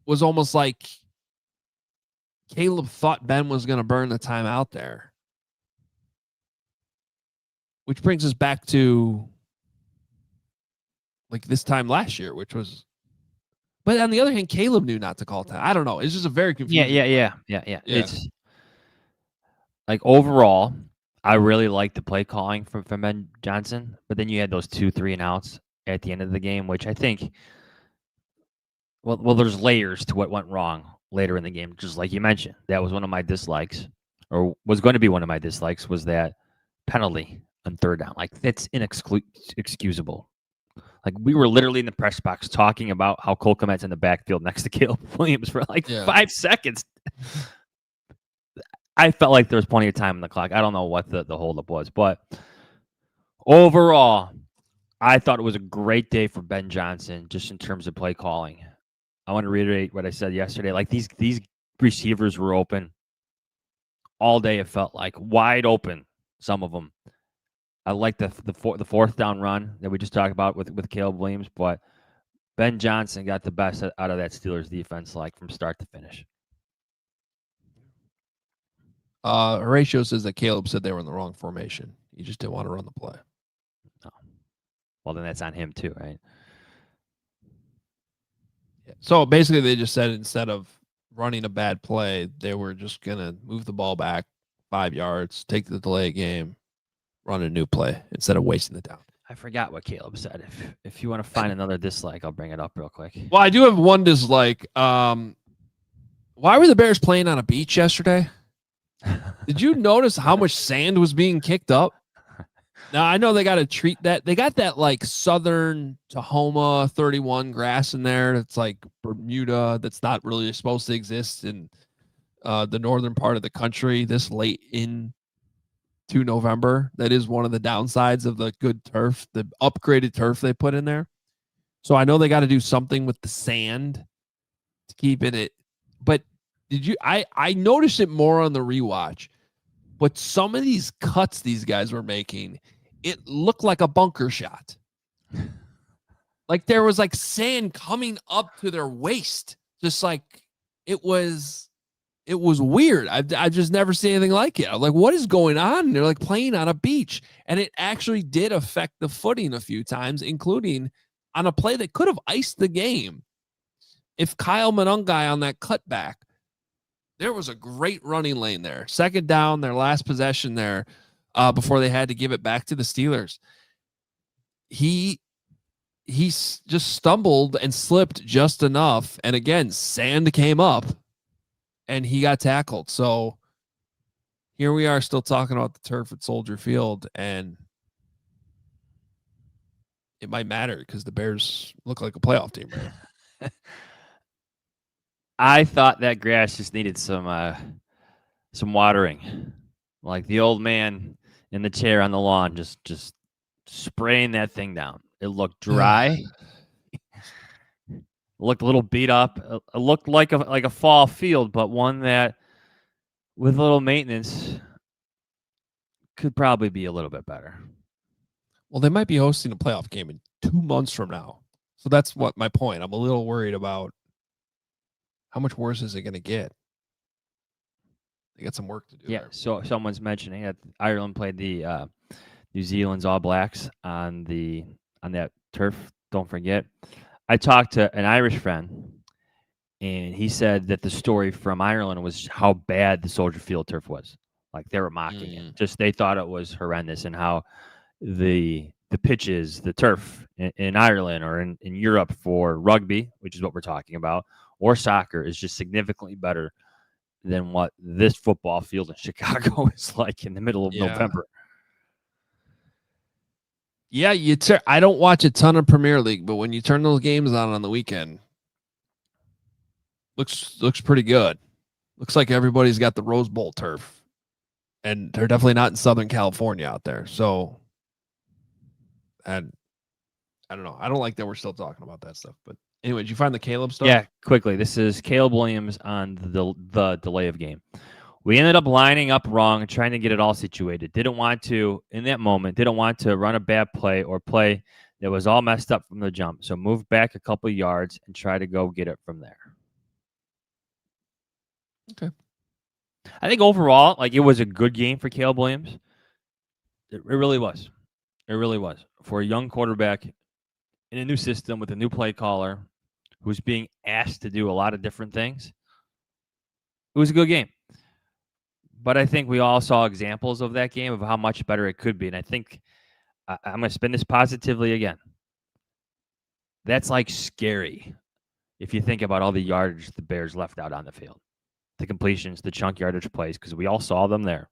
was almost like Caleb thought Ben was going to burn the timeout there. Which brings us back to like this time last year, which was. But on the other hand, Caleb knew not to call time. I don't know. It's just a very confusing. Yeah. It's like overall, I really liked the play calling from Ben Johnson, but then you had those 2 3 and outs at the end of the game, which I think. Well, there's layers to what went wrong later in the game. Just like you mentioned, that was one of my dislikes, or was going to be one of my dislikes, was that penalty on third down. Like, that's inexcusable. Like, we were literally in the press box talking about how Cole Kmet's in the backfield next to Caleb Williams for like 5 seconds. I felt like there was plenty of time on the clock. I don't know what the holdup was, but overall, I thought it was a great day for Ben Johnson just in terms of play calling. I want to reiterate what I said yesterday. Like, these receivers were open all day. It felt like wide open, some of them. I like the fourth down run that we just talked about with Caleb Williams, but Ben Johnson got the best out of that Steelers defense, like from start to finish. Horatio says that Caleb said they were in the wrong formation. He just didn't want to run the play. Oh. Well, then that's on him too, right? Yeah. So basically, they just said instead of running a bad play, they were just going to move the ball back 5 yards, take the delay game, run a new play instead of wasting the down. I forgot what Caleb said. If you want to find another dislike, I'll bring it up real quick. Well, I do have one dislike. Why were the Bears playing on a beach yesterday? Did you notice how much sand was being kicked up? Now, I know they got to treat that. They got that like southern Tahoma 31 grass in there. That's like Bermuda. That's not really supposed to exist in the northern part of the country this late in to November. That is one of the downsides of the good turf, the upgraded turf they put in there. So I know they got to do something with the sand to keep it. But did you? I noticed it more on the rewatch. But some of these cuts these guys were making, it looked like a bunker shot. Like there was like sand coming up to their waist, just like it was weird. I've just never seen anything like it. I'm like, what is going on? And they're like playing on a beach, and it actually did affect the footing a few times, including on a play that could have iced the game if Kyle Monungai on that cutback. There was a great running lane there. Second down, their last possession there, before they had to give it back to the Steelers. He just stumbled and slipped just enough, and again, sand came up, and he got tackled. So here we are still talking about the turf at Soldier Field, and it might matter because the Bears look like a playoff team, right? I thought that grass just needed some watering. Like the old man in the chair on the lawn, just spraying that thing down. It looked dry. Looked a little beat up. It looked like a fall field, but one that with a little maintenance could probably be a little bit better. Well, they might be hosting a playoff game in 2 months from now. So that's what my point. I'm a little worried about how much worse is it going to get. They got some work to do. Yeah, there. So someone's mentioning that Ireland played the New Zealand's All Blacks on that turf. Don't forget. I talked to an Irish friend, and he said that the story from Ireland was how bad the Soldier Field turf was. Like they were mocking it. Just they thought it was horrendous, and how the pitches, the turf in Ireland or in Europe for rugby, which is what we're talking about, or soccer is just significantly better than what this football field in Chicago is like in the middle of November. Yeah, I don't watch a ton of Premier League, but when you turn those games on the weekend, looks pretty good. Looks like everybody's got the Rose Bowl turf, and they're definitely not in Southern California out there. So, and I don't know. I don't like that we're still talking about that stuff. But anyway, did you find the Caleb stuff? Yeah, quickly. This is Caleb Williams on the delay of game. We ended up lining up wrong and trying to get it all situated. Didn't want to, in that moment, didn't want to run a bad play or play that was all messed up from the jump. So move back a couple yards and try to go get it from there. Okay. I think overall, like, it was a good game for Caleb Williams. It really was. It really was. For a young quarterback in a new system with a new play caller who's being asked to do a lot of different things, it was a good game. But I think we all saw examples of that game of how much better it could be. And I think I'm going to spin this positively again. That's like scary if you think about all the yardage the Bears left out on the field, the completions, the chunk yardage plays, because we all saw them there.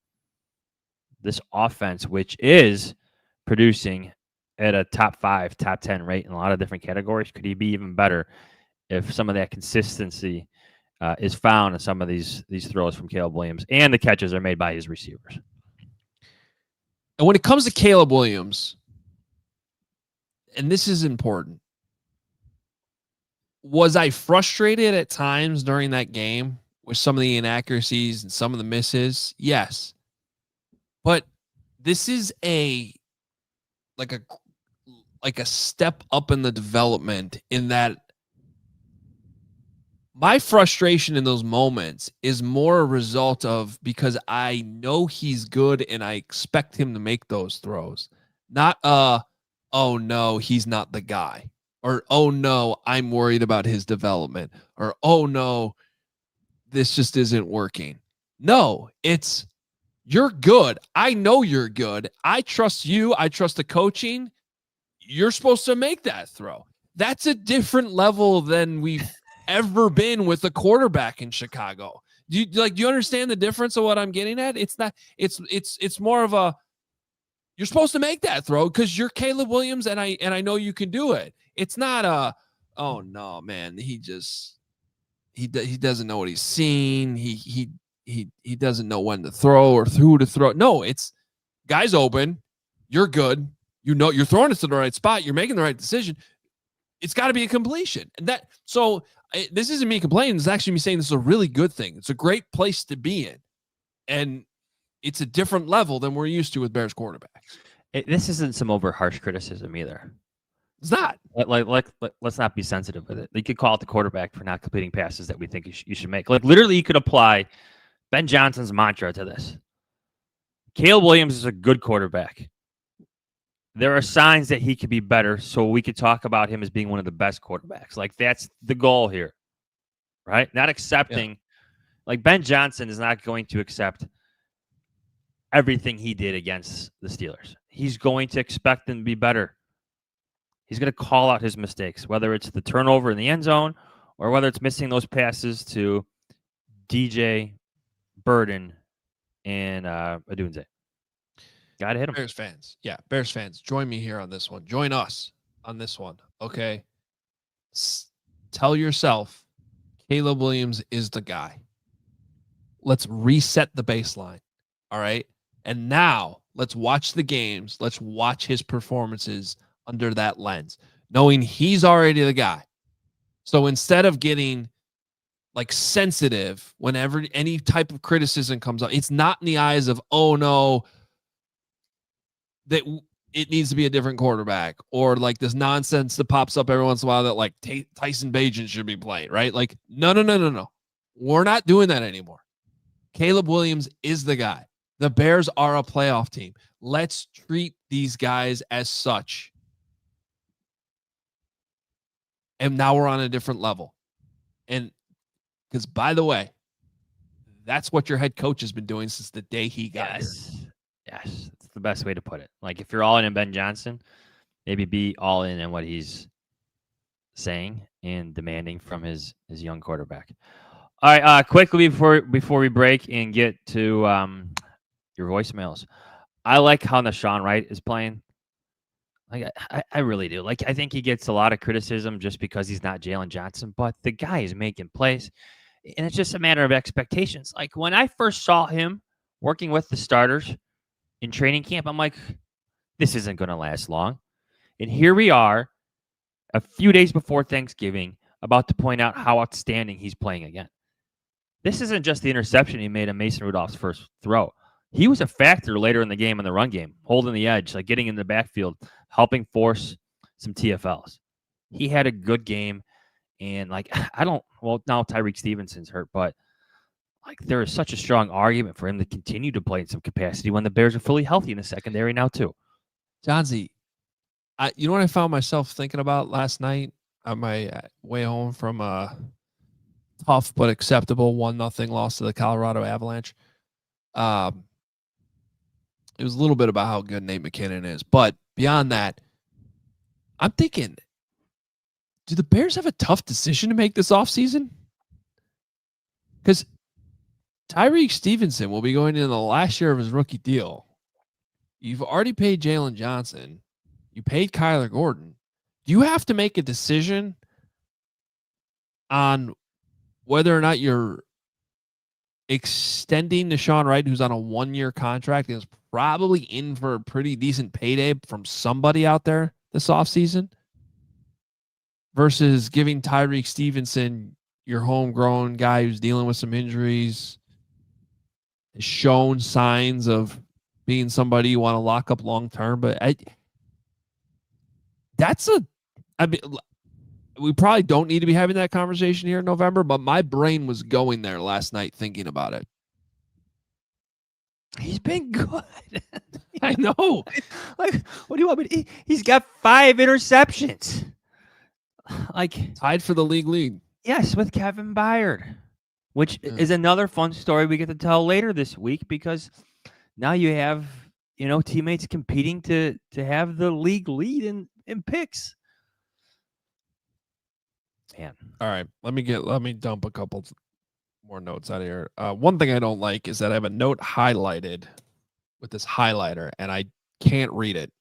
This offense, which is producing at a top 5, top 10 rate in a lot of different categories, could he be even better if some of that consistency is found in some of these throws from Caleb Williams and the catches are made by his receivers. And when it comes to Caleb Williams, and this is important, was I frustrated at times during that game with some of the inaccuracies and some of the misses? Yes. But this is like a step up in the development, in that my frustration in those moments is more a result of, because I know he's good and I expect him to make those throws. Not oh no, he's not the guy. Or oh no, I'm worried about his development. Or oh no, this just isn't working. No, it's, you're good. I know you're good. I trust you. I trust the coaching. You're supposed to make that throw. That's a different level than we've ever been with a quarterback in Chicago. Do you understand the difference of what I'm getting at? It's not, it's more of a, you're supposed to make that throw because you're Caleb Williams and I know you can do it. It's not a, oh no, man, he doesn't know what he's seeing. He doesn't know when to throw or who to throw. No, it's, guy's open. You're good. You know, you're throwing it to the right spot. You're making the right decision. It's got to be a completion. And this isn't me complaining. It's actually me saying this is a really good thing. It's a great place to be in. And it's a different level than we're used to with Bears quarterbacks. This isn't some over harsh criticism either. It's not. Let's not be sensitive with it. You could call it the quarterback for not completing passes that we think you should make. Like, literally, you could apply Ben Johnson's mantra to this. Caleb Williams is a good quarterback. There are signs that he could be better, so we could talk about him as being one of the best quarterbacks. Like, that's the goal here, right? Not accepting. Yeah. Like, Ben Johnson is not going to accept everything he did against the Steelers. He's going to expect them to be better. He's going to call out his mistakes, whether it's the turnover in the end zone or whether it's missing those passes to DJ, Burden, and Adunze. Got to hit him. Bears fans. Yeah, Bears fans. Join me here on this one. Join us on this one. Okay. Tell yourself Caleb Williams is the guy. Let's reset the baseline. All right. And now let's watch the games. Let's watch his performances under that lens, knowing he's already the guy. So instead of getting like sensitive whenever any type of criticism comes up, it's not in the eyes of, oh no, that it needs to be a different quarterback, or like this nonsense that pops up every once in a while that like Tyson Bagent should be playing, right? Like, no. We're not doing that anymore. Caleb Williams is the guy. The Bears are a playoff team. Let's treat these guys as such. And now we're on a different level. And because, by the way, that's what your head coach has been doing since the day he got here. Yes. the best way to put it. Like if you're all in on Ben Johnson, maybe be all in on what he's saying and demanding from his young quarterback. All right, quickly before we break and get to your voicemails, I like how Nashawn Wright is playing. Like I really do. Like I think he gets a lot of criticism just because he's not Jalen Johnson, but the guy is making plays, and it's just a matter of expectations. Like when I first saw him working with the starters in training camp, I'm like, this isn't going to last long. And here we are, a few days before Thanksgiving, about to point out how outstanding he's playing again. This isn't just the interception he made on Mason Rudolph's first throw. He was a factor later in the game in the run game, holding the edge, like getting in the backfield, helping force some TFLs. He had a good game, and like now Tyreek Stevenson's hurt, but like there is such a strong argument for him to continue to play in some capacity when the Bears are fully healthy in the secondary now too. Johnsy, you know what I found myself thinking about last night on my way home from a tough but acceptable 1-0 loss to the Colorado Avalanche? It was a little bit about how good Nate McKinnon is, but beyond that, I'm thinking, do the Bears have a tough decision to make this offseason? Because Tyreek Stevenson will be going into the last year of his rookie deal. You've already paid Jalen Johnson. You paid Kyler Gordon. Do you have to make a decision on whether or not you're extending Nashawn Wright, who's on a 1-year contract and is probably in for a pretty decent payday from somebody out there this offseason, versus giving Tyreek Stevenson, your homegrown guy who's dealing with some injuries, has shown signs of being somebody you want to lock up long term. But we probably don't need to be having that conversation here in November, but my brain was going there last night thinking about it. He's been good. I know. Like, what do you want me to, he's got 5 interceptions. Like tied for the league lead. Yes, with Kevin Byard, which is another fun story we get to tell later this week, because now you have, teammates competing to have the league lead in picks. Man. All right, let me dump a couple more notes out of here. One thing I don't like is that I have a note highlighted with this highlighter and I can't read it,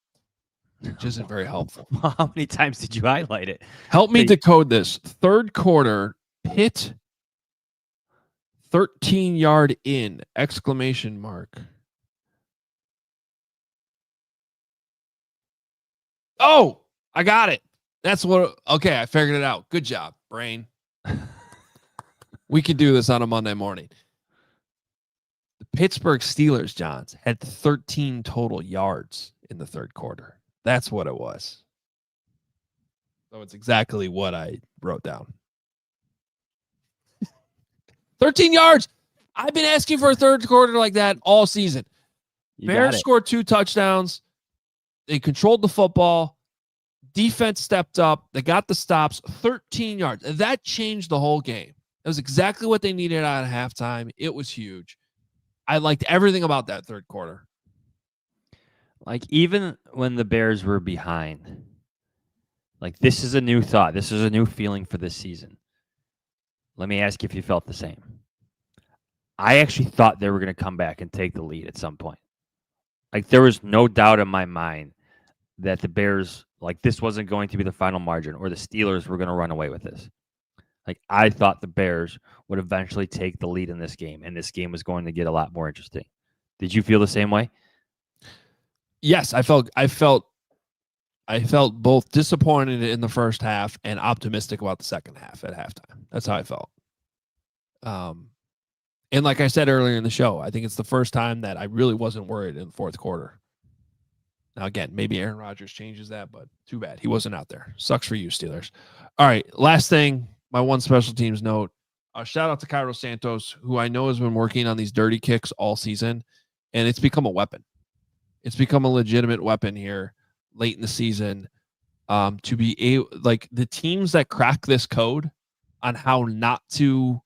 which isn't very helpful. How many times did you highlight it? Help me decode this. Third quarter, Pitt 13-yard in, ! Oh, I got it. That's what. Okay, I figured it out. Good job, brain. We could do this on a Monday morning. The Pittsburgh Steelers, Johns, had 13 total yards in the third quarter. That's what it was. So it's exactly what I wrote down. 13 yards. I've been asking for a third quarter like that all season. Bears scored 2 touchdowns. They controlled the football. Defense stepped up. They got the stops. 13 yards. That changed the whole game. That was exactly what they needed out of halftime. It was huge. I liked everything about that third quarter. Like, even when the Bears were behind, like, this is a new thought. This is a new feeling for this season. Let me ask you if you felt the same. I actually thought they were going to come back and take the lead at some point. Like, there was no doubt in my mind that the Bears, like, this wasn't going to be the final margin, or the Steelers were going to run away with this. Like, I thought the Bears would eventually take the lead in this game, and this game was going to get a lot more interesting. Did you feel the same way? Yes, I felt both disappointed in the first half and optimistic about the second half at halftime. That's how I felt. And like I said earlier in the show, I think it's the first time that I really wasn't worried in the fourth quarter. Now, again, maybe Aaron Rodgers changes that, but too bad. He wasn't out there. Sucks for you, Steelers. All right, last thing, my one special teams note. Shout out to Cairo Santos, who I know has been working on these dirty kicks all season, and it's become a weapon. It's become a legitimate weapon here late in the season, to be able, like, the teams that crack this code on how not to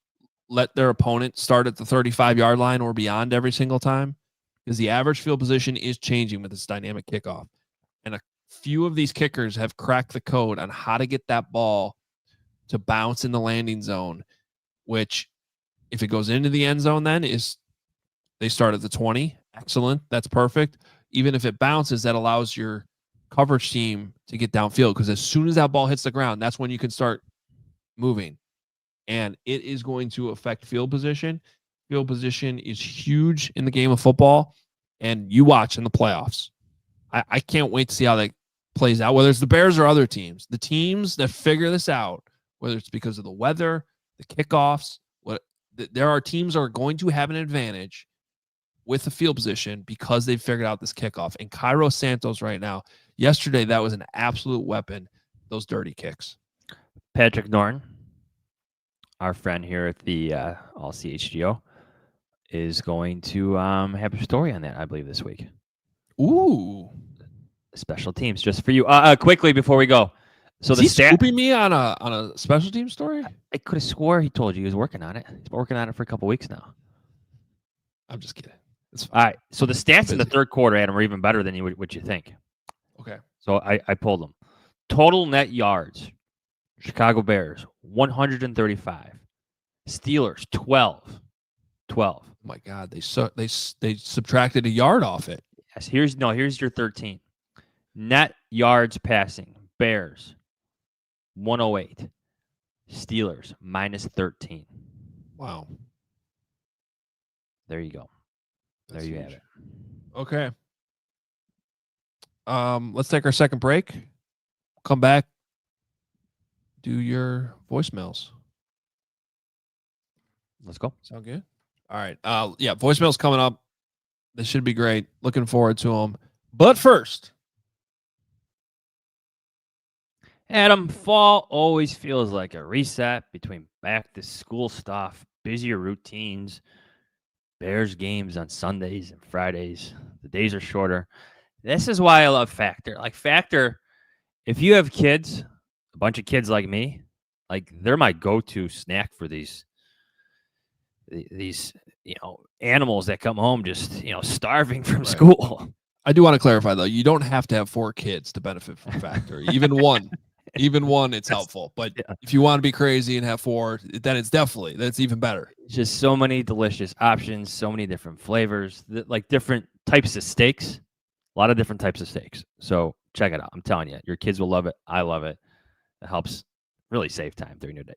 let their opponent start at the 35-yard line or beyond every single time. because the average field position is changing with this dynamic kickoff. And a few of these kickers have cracked the code on how to get that ball to bounce in the landing zone, which if it goes into the end zone, then is they start at the 20. Excellent. That's perfect. Even if it bounces, that allows your coverage team to get downfield, because as soon as that ball hits the ground, that's when you can start moving. And it is going to affect field position. Field position is huge in the game of football, and you watch in the playoffs. I can't wait to see how that plays out, whether it's the Bears or other teams. The teams that figure this out, whether it's because of the weather, the kickoffs, there are teams that are going to have an advantage with the field position because they've figured out this kickoff. And Cairo Santos right now, yesterday, that was an absolute weapon, those dirty kicks. Patrick Norton, our friend here at the All CHGO, is going to have a story on that, I believe, this week. Ooh. Special teams, just for you. Quickly before we go. So is he scooping me on a special team story? I could have swore he told you he was working on it. He's been working on it for a couple weeks now. I'm just kidding. All right. So the stats in the third quarter, Adam, are even better than what you think. Okay. So I pulled them. Total net yards, Chicago Bears, 135. Steelers, 12. Oh my God, they subtracted a yard off it. Yes. Here's your 13. Net yards passing, Bears, 108. Steelers, minus 13. Wow. There you go. There you have it. Okay. Let's take our second break. Come back. Do your voicemails. Let's go. Sound good? All right. Yeah, voicemails coming up. This should be great. Looking forward to them. But first, Adam, fall always feels like a reset between back to school stuff, busier routines, Bears games on Sundays and Fridays. The days are shorter. This is why I love Factor. Like Factor, if you have kids, a bunch of kids like me, like they're my go-to snack for these animals that come home just starving from school. I do want to clarify though, you don't have to have 4 kids to benefit from Factor. Even one, it's helpful. But if you want to be crazy and have 4, then that's even better. Just so many delicious options, so many different flavors, like different types of steaks, a lot of different types of steaks. So check it out. I'm telling you, your kids will love it. I love it. It helps really save time during your day.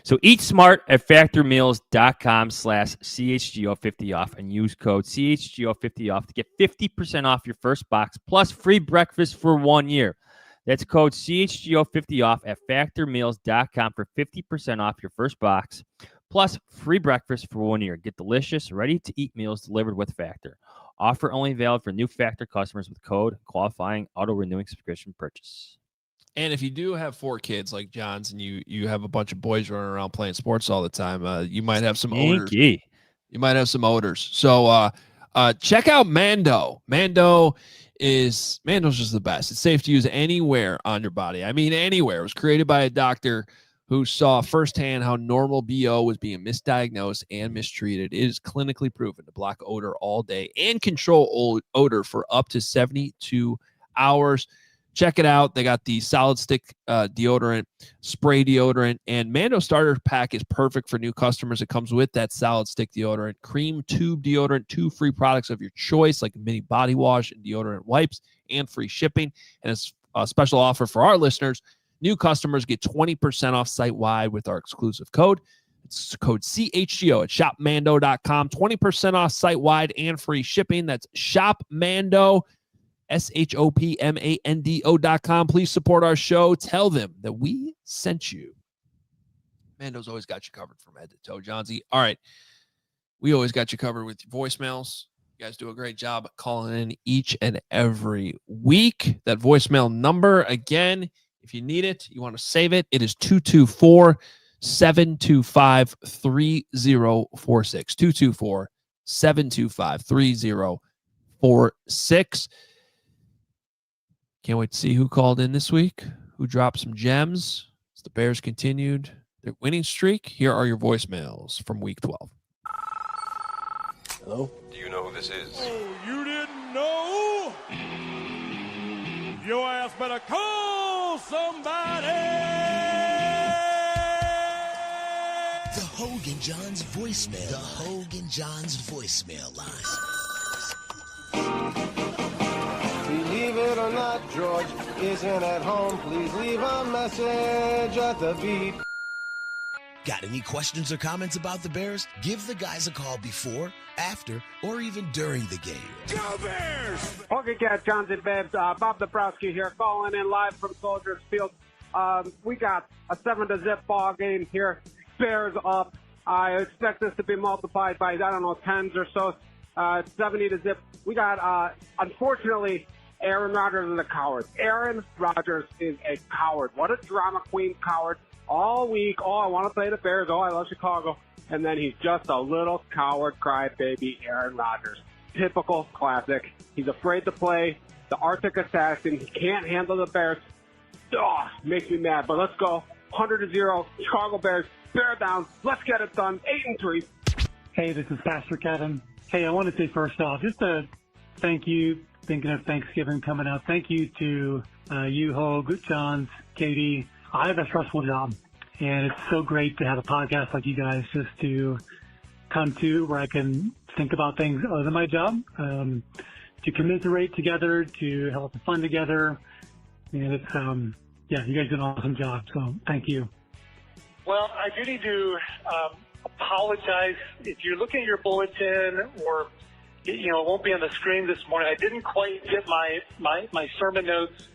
So eat smart at factormeals.com/CHGO50 off and use code CHGO50 off to get 50% off your first box plus free breakfast for 1 year. That's code CHGO50 off at factormeals.com for 50% off your first box plus free breakfast for 1 year. Get delicious, ready-to-eat meals delivered with Factor. Offer only valid for new Factor customers with code qualifying auto-renewing subscription purchase. And if you do have 4 kids like John's and you have a bunch of boys running around playing sports all the time, you might have some odors. You might have some odors. So check out Mando. Mando's just the best. It's safe to use anywhere on your body. I mean, anywhere. It was created by a doctor who saw firsthand how normal BO was being misdiagnosed and mistreated. It is clinically proven to block odor all day and control odor for up to 72 hours. Check it out. They got the solid stick deodorant, spray deodorant, and Mando starter pack is perfect for new customers. It comes with that solid stick deodorant, cream tube deodorant, 2 free products of your choice, like a mini body wash and deodorant wipes, and free shipping. And it's a special offer for our listeners. New customers get 20% off site-wide with our exclusive code. It's code CHGO at shopmando.com. 20% off site-wide and free shipping. That's shopmando.com. shopmando.com. Please support our show. Tell them that we sent you. Mando's always got you covered from head to toe, Johnsy. All right. We always got you covered with voicemails. You guys do a great job at calling in each and every week. That voicemail number, again, if you need it, you want to save it, it is 224-725-3046. 224-725-3046. Can't wait to see who called in this week, who dropped some gems as the Bears continued their winning streak. Here are your voicemails from week 12. Hello? Do you know who this is? Oh, you didn't know? Your ass better call somebody! The Hoge Jahns voicemail. The Hoge Jahns voicemail line. Believe it or not, George isn't at home. Please leave a message at the beep. Got any questions or comments about the Bears? Give the guys a call before, after, or even during the game. Go Bears! Hoge Jahns and Babs, Bob Dabrowski here, calling in live from Soldiers Field. We got a 7-0 ball game here. Bears up. I expect this to be multiplied by, 10s or so. 70-0. We got, unfortunately, Aaron Rodgers is a coward. Aaron Rodgers is a coward. What a drama queen coward. All week, I want to play the Bears. I love Chicago. And then he's just a little coward crybaby Aaron Rodgers. Typical classic. He's afraid to play the Arctic Assassin. He can't handle the Bears. Makes me mad. But let's go. 100-0. Chicago Bears. Bear down. Let's get it done. 8-3. Hey, this is Pastor Kevin. Hey, I want to say first off, just a thank you. Thinking of Thanksgiving coming up. Thank you to you, Hoge, Jahns, Katie. I have a stressful job, and it's so great to have a podcast like you guys just to come to where I can think about things other than my job, to commiserate together, to have fun together. And it's, you guys do an awesome job, so thank you. Well, I do need to apologize. If you're looking at your bulletin or, it won't be on the screen this morning, I didn't quite get my sermon notes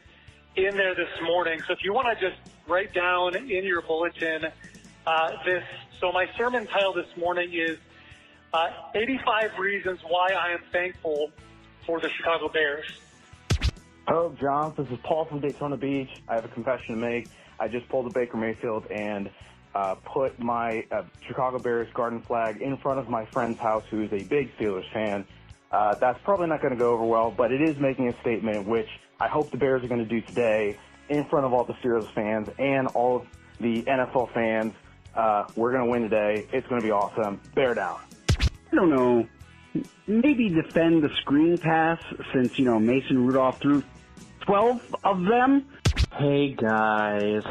in there this morning. So if you want to just write down in your bulletin so my sermon title this morning is 85 Reasons Why I Am Thankful for the Chicago Bears. Hoge Jahns, this is Paul from Daytona Beach. I have a confession to make. I just pulled a Baker Mayfield and put my Chicago Bears garden flag in front of my friend's house who is a big Steelers fan. That's probably not going to go over well, but it is making a statement, which I hope the Bears are going to do today in front of all the Steelers fans and all of the NFL fans. We're going to win today. It's going to be awesome. Bear down. I don't know. Maybe defend the screen pass since, Mason Rudolph threw 12 of them. Hey, guys.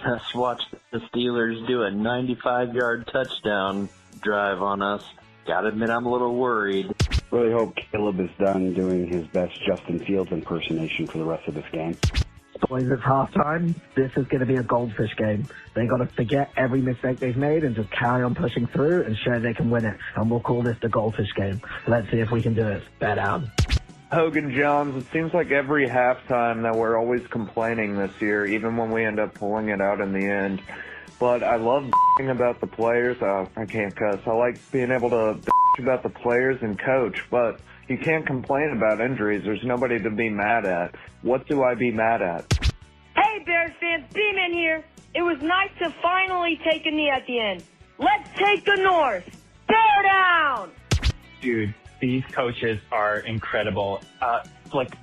Just watched the Steelers do a 95-yard touchdown drive on us. Gotta admit, I'm a little worried. Really hope Caleb is done doing his best Justin Fields impersonation for the rest of this game. Boys, it's halftime. This is going to be a goldfish game. They got to forget every mistake they've made and just carry on pushing through and show they can win it. And we'll call this the goldfish game. Let's see if we can do it. Bear down. Hoge Jahns, it seems like every halftime that we're always complaining this year, even when we end up pulling it out in the end. But I love about the players. I can't cuss. I like being able to about the players and coach, but you can't complain about injuries. There's nobody to be mad at. What do I be mad at? Hey, Bears fans, B-Man here. It was nice to finally take a knee at the end. Let's take the North. Bear down! Dude, these coaches are incredible.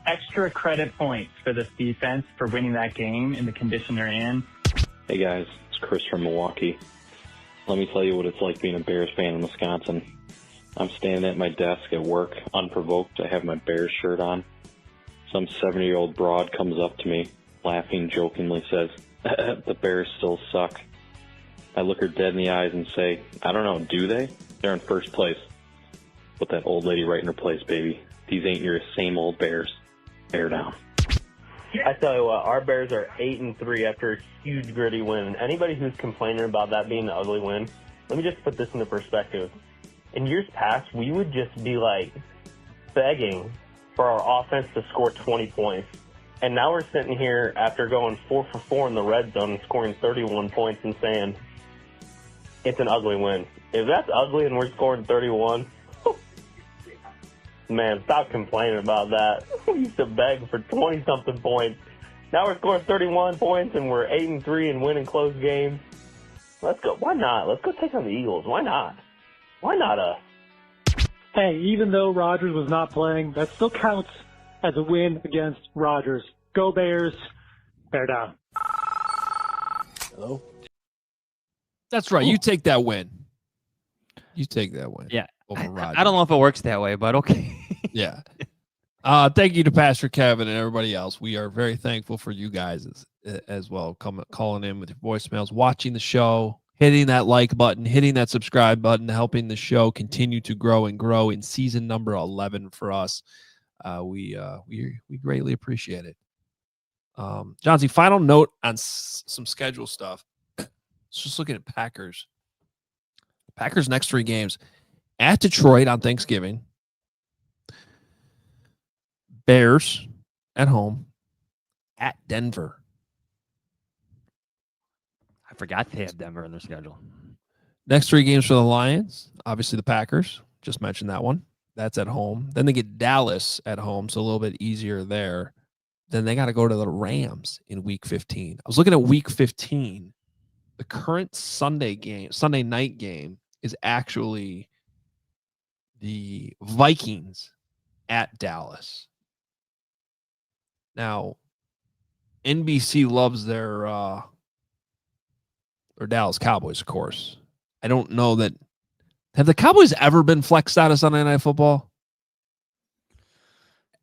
Extra credit points for this defense for winning that game in the condition they're in. Hey, guys. It's Chris from Milwaukee. Let me tell you what it's like being a Bears fan in Wisconsin. I'm standing at my desk at work, unprovoked. I have my Bears shirt on. Some 70-year-old broad comes up to me, laughing jokingly says, "The Bears still suck." I look her dead in the eyes and say, "I don't know, do they? They're in first place." Put that old lady right in her place, baby. These ain't your same old Bears. Bear down. I tell you what, our Bears are 8-3 after a huge gritty win. Anybody who's complaining about that being an ugly win, let me just put this into perspective. In years past, we would just be begging for our offense to score 20 points. And now we're sitting here after going 4 for 4 in the red zone and scoring 31 points and saying it's an ugly win. If that's ugly and we're scoring 31, man, stop complaining about that. We used to beg for 20-something points. Now we're scoring 31 points and we're 8-3 and winning close games. Let's go. Why not? Let's go take on the Eagles. Why not? Why not us? Hey, even though Rodgers was not playing, that still counts as a win against Rodgers. Go Bears. Bear down. Hello? That's right. You take that win. You take that win. Yeah. over Rodgers. I don't know if it works that way, but okay. Yeah. Thank you to Pastor Kevin and everybody else. We are very thankful for you guys as well, calling in with your voicemails, watching the show, hitting that like button, hitting that subscribe button, helping the show continue to grow and grow in season number 11 for us. We greatly appreciate it. John Z, final note on some schedule stuff. Just looking at Packers. Packers next 3 games at Detroit on Thanksgiving. Bears at home, at Denver. I forgot they have Denver in their schedule. Next 3 games for the Lions. Obviously, the Packers. Just mentioned that one. That's at home. Then they get Dallas at home, so a little bit easier there. Then they got to go to the Rams in Week 15. I was looking at Week 15. The current Sunday night game, is actually the Vikings at Dallas. Now, NBC loves their Dallas Cowboys, of course. I don't know that. Have the Cowboys ever been flexed out of Sunday Night Football?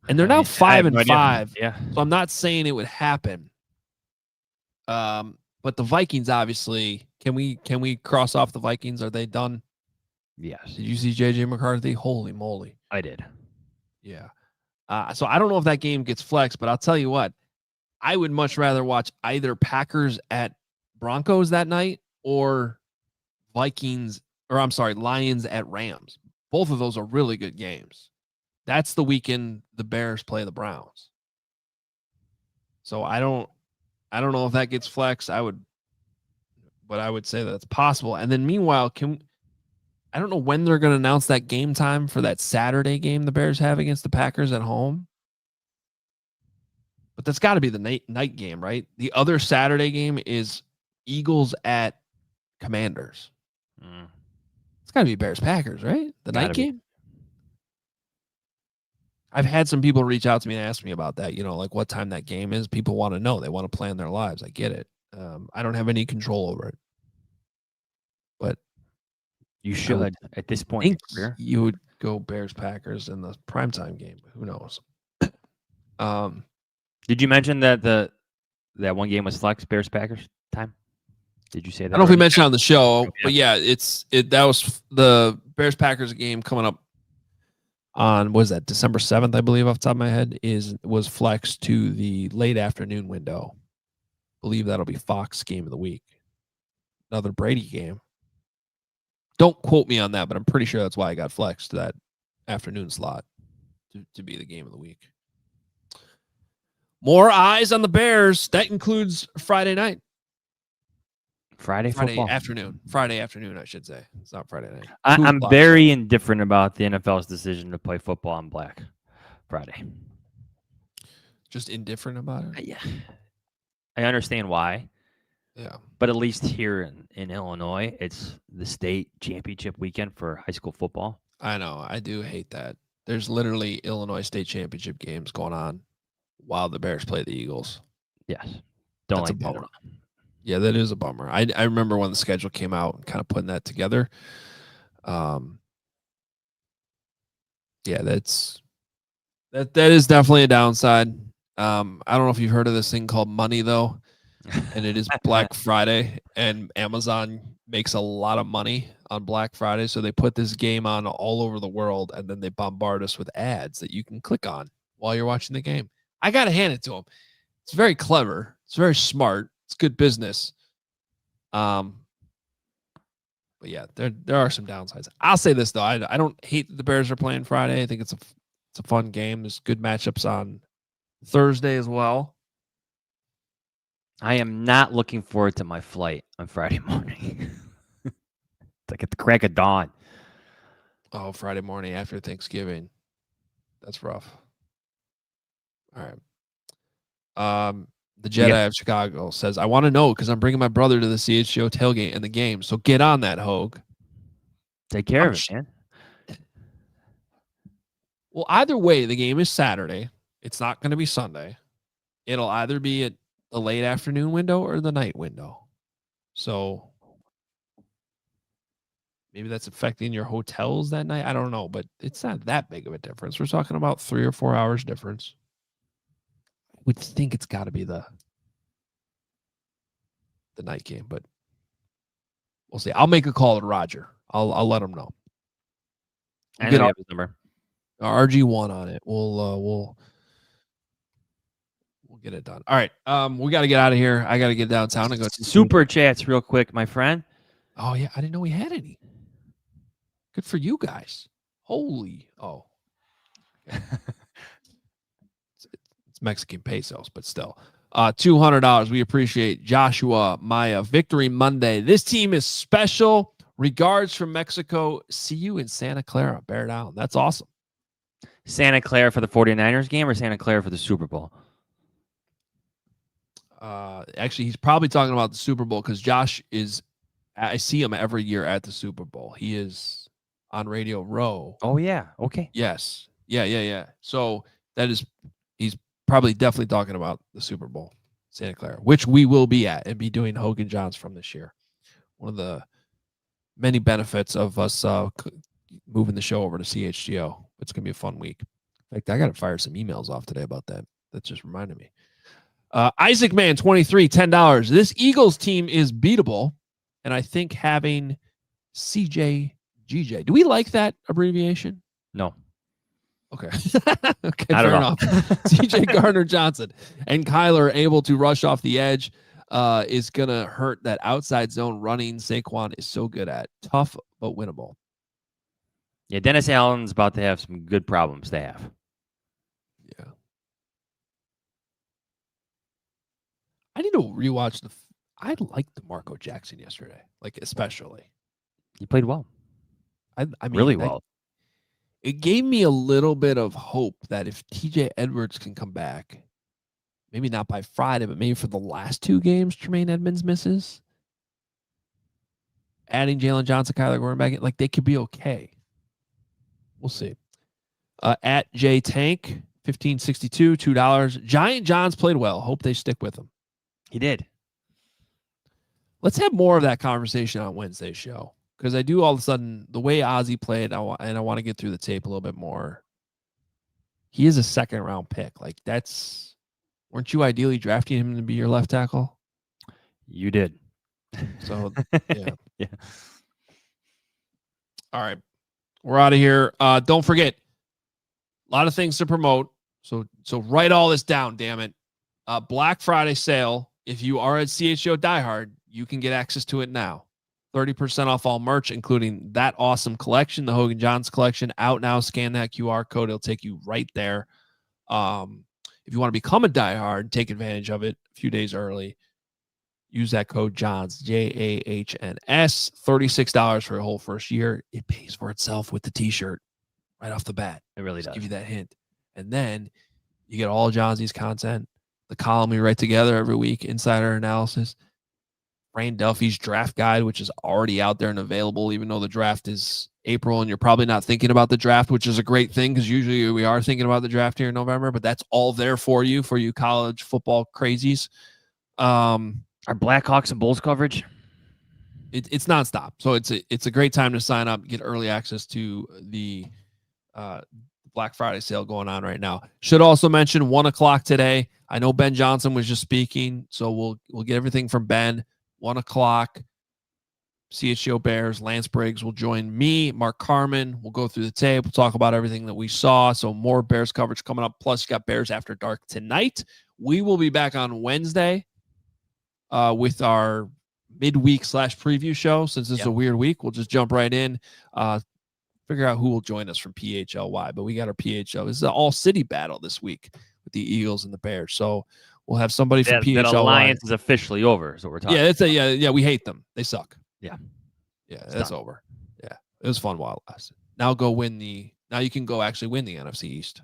And they're now 5-5. Yeah. So I'm not saying it would happen. But the Vikings, obviously, can we cross off the Vikings? Are they done? Yes. Did you see JJ McCarthy? Holy moly. I did. Yeah. So I don't know if that game gets flexed, but I'll tell you what, I would much rather watch either Packers at Broncos that night or Lions at Rams. Both of those are really good games. That's the weekend the Bears play the Browns. So I don't know if that gets flexed. I would say that it's possible. And then meanwhile, I don't know when they're going to announce that game time for that Saturday game the Bears have against the Packers at home. But that's got to be the night game, right? The other Saturday game is Eagles at Commanders. It's got to be Bears Packers, right? The night game. I've had some people reach out to me and ask me about that, like what time that game is. People want to know. They want to plan their lives. I get it. I don't have any control over it. But you should at this point in your career. You would go Bears Packers in the primetime game. Who knows? Did you mention that that one game was flex Bears Packers time? Did you say that? I don't know if we mentioned it on the show, but yeah, that was the Bears Packers game coming up on, what is that, December 7th, I believe, off the top of my head, was flexed to the late afternoon window. I believe that'll be Fox game of the week. Another Brady game. Don't quote me on that, but I'm pretty sure that's why I got flexed to that afternoon slot to be the game of the week. More eyes on the Bears. That includes Friday night. Friday afternoon. Friday afternoon, I should say. It's not Friday night. I'm very indifferent about the NFL's decision to play football on Black Friday. Just indifferent about it? Yeah. I understand why. Yeah. But at least here in Illinois, it's the state championship weekend for high school football. I know. I do hate that. There's literally Illinois state championship games going on while the Bears play the Eagles. Yes. Don't That's like that at all. Yeah, that is a bummer. I remember when the schedule came out and kind of putting that together. Yeah, that is definitely a downside. I don't know if you've heard of this thing called money, though, and it is Black Friday, and Amazon makes a lot of money on Black Friday, so they put this game on all over the world, and then they bombard us with ads that you can click on while you're watching the game. I got to hand it to them. It's very clever. It's very smart. It's good business. But yeah, there are some downsides. I'll say this though, I don't hate that the Bears are playing Friday. I think it's a fun game. There's good matchups on Thursday as well. I am not looking forward to my flight on Friday morning. It's like at the crack of dawn. Oh, Friday morning after Thanksgiving. That's rough. All right. The Jedi of Chicago says, I want to know because I'm bringing my brother to the CHGO tailgate and the game. So get on that, Hoge. Take care of it, man. Well, either way, the game is Saturday. It's not going to be Sunday. It'll either be at the late afternoon window or the night window. So maybe that's affecting your hotels that night. I don't know, but it's not that big of a difference. We're talking about 3 or 4 hours difference. I would think it's got to be the night game, but we'll see. I'll make a call to Roger. I'll let him know. I know we have his number. RG1 on it. We'll get it done. All right. We got to get out of here. I got to get downtown and go to Super chats real quick, my friend. Oh yeah, I didn't know we had any. Good for you guys. Holy. Oh. Okay. It's Mexican pesos, but still. $200. We appreciate Joshua Maya. Victory Monday. This team is special. Regards from Mexico. See you in Santa Clara. Bear down. That's awesome. Santa Clara for the 49ers game or Santa Clara for the Super Bowl? Actually, he's probably talking about the Super Bowl because Josh is, I see him every year at the Super Bowl. He is on Radio Row. Oh, yeah. Okay. Yes. Yeah. So he's probably definitely talking about the Super Bowl, Santa Clara, which we will be at and be doing Hoge Jahns from this year. One of the many benefits of us moving the show over to CHGO. It's going to be a fun week. In fact, I got to fire some emails off today about that. That just reminded me. Isaac Man 23, $10. This Eagles team is beatable, and I think having CJGJ. Do we like that abbreviation? No. Okay. Not fair at all. enough. CJ Gardner Johnson and Kyler able to rush off the edge is going to hurt that outside zone running Saquon is so good at. Tough, but winnable. Yeah, Dennis Allen's about to have some good problems to have. Yeah. I need to rewatch I liked DeMarco Jackson yesterday, like especially. He played well. I mean, really well. It gave me a little bit of hope that if TJ Edwards can come back, maybe not by Friday, but maybe for the last 2 games Tremaine Edmonds misses, adding Jalen Johnson, Kyler Gordon back in, like they could be okay. We'll see. At J Tank 1562, $2. Giant Johns played well. Hope they stick with him. He did. Let's have more of that conversation on Wednesday's show because I do all of a sudden the way Ozzie played, I want to get through the tape a little bit more. He is a 2nd round pick. Like weren't you ideally drafting him to be your left tackle? You did. So yeah. Yeah. All right. We're out of here. Don't forget, a lot of things to promote. So write all this down, damn it. Black Friday sale. If you are at CHO Diehard, you can get access to it now. 30% off all merch, including that awesome collection, the Hoge Jahns collection. Out now. Scan that QR code. It'll take you right there. If you want to become a diehard, take advantage of it a few days early. Use that code JAHNS, JAHNS, $36 for a whole first year. It pays for itself with the t-shirt right off the bat. It really does. Give you that hint. And then you get all Johnsy's content, the column we write together every week, insider analysis, Rain Duffy's draft guide, which is already out there and available, even though the draft is April and you're probably not thinking about the draft, which is a great thing because usually we are thinking about the draft here in November, but that's all there for you college football crazies. Our Blackhawks and Bulls coverage? It's nonstop. So it's a great time to sign up, get early access to the Black Friday sale going on right now. Should also mention 1:00 today. I know Ben Johnson was just speaking, so we'll get everything from Ben. 1:00. CHGO Bears, Lance Briggs will join me, Mark Carman. We'll go through the tape. We'll talk about everything that we saw. So more Bears coverage coming up. Plus, you got Bears After Dark tonight. We will be back on Wednesday with our midweek / preview show. Since this is a weird week, we'll just jump right in, figure out who will join us from PHLY. But we got our PHL. This is an all-city battle this week with the Eagles and the Bears. So we'll have somebody from PHLY. That alliance is officially over, is what we're talking about. Yeah, we hate them. They suck. Yeah. Yeah, that's over. Yeah. It was fun while it lasted. Now you can go actually win the NFC East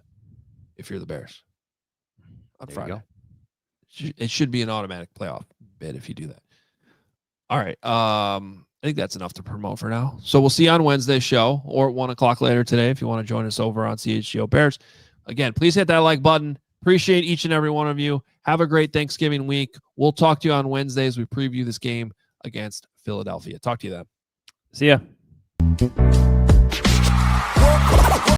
if you're the Bears on Friday. It should be an automatic playoff bid if you do that. All right. I think that's enough to promote for now. So we'll see you on Wednesday's show or at 1:00 later today if you want to join us over on CHGO Bears. Again, please hit that like button. Appreciate each and every one of you. Have a great Thanksgiving week. We'll talk to you on Wednesday as we preview this game against Philadelphia. Talk to you then. See ya. Bye.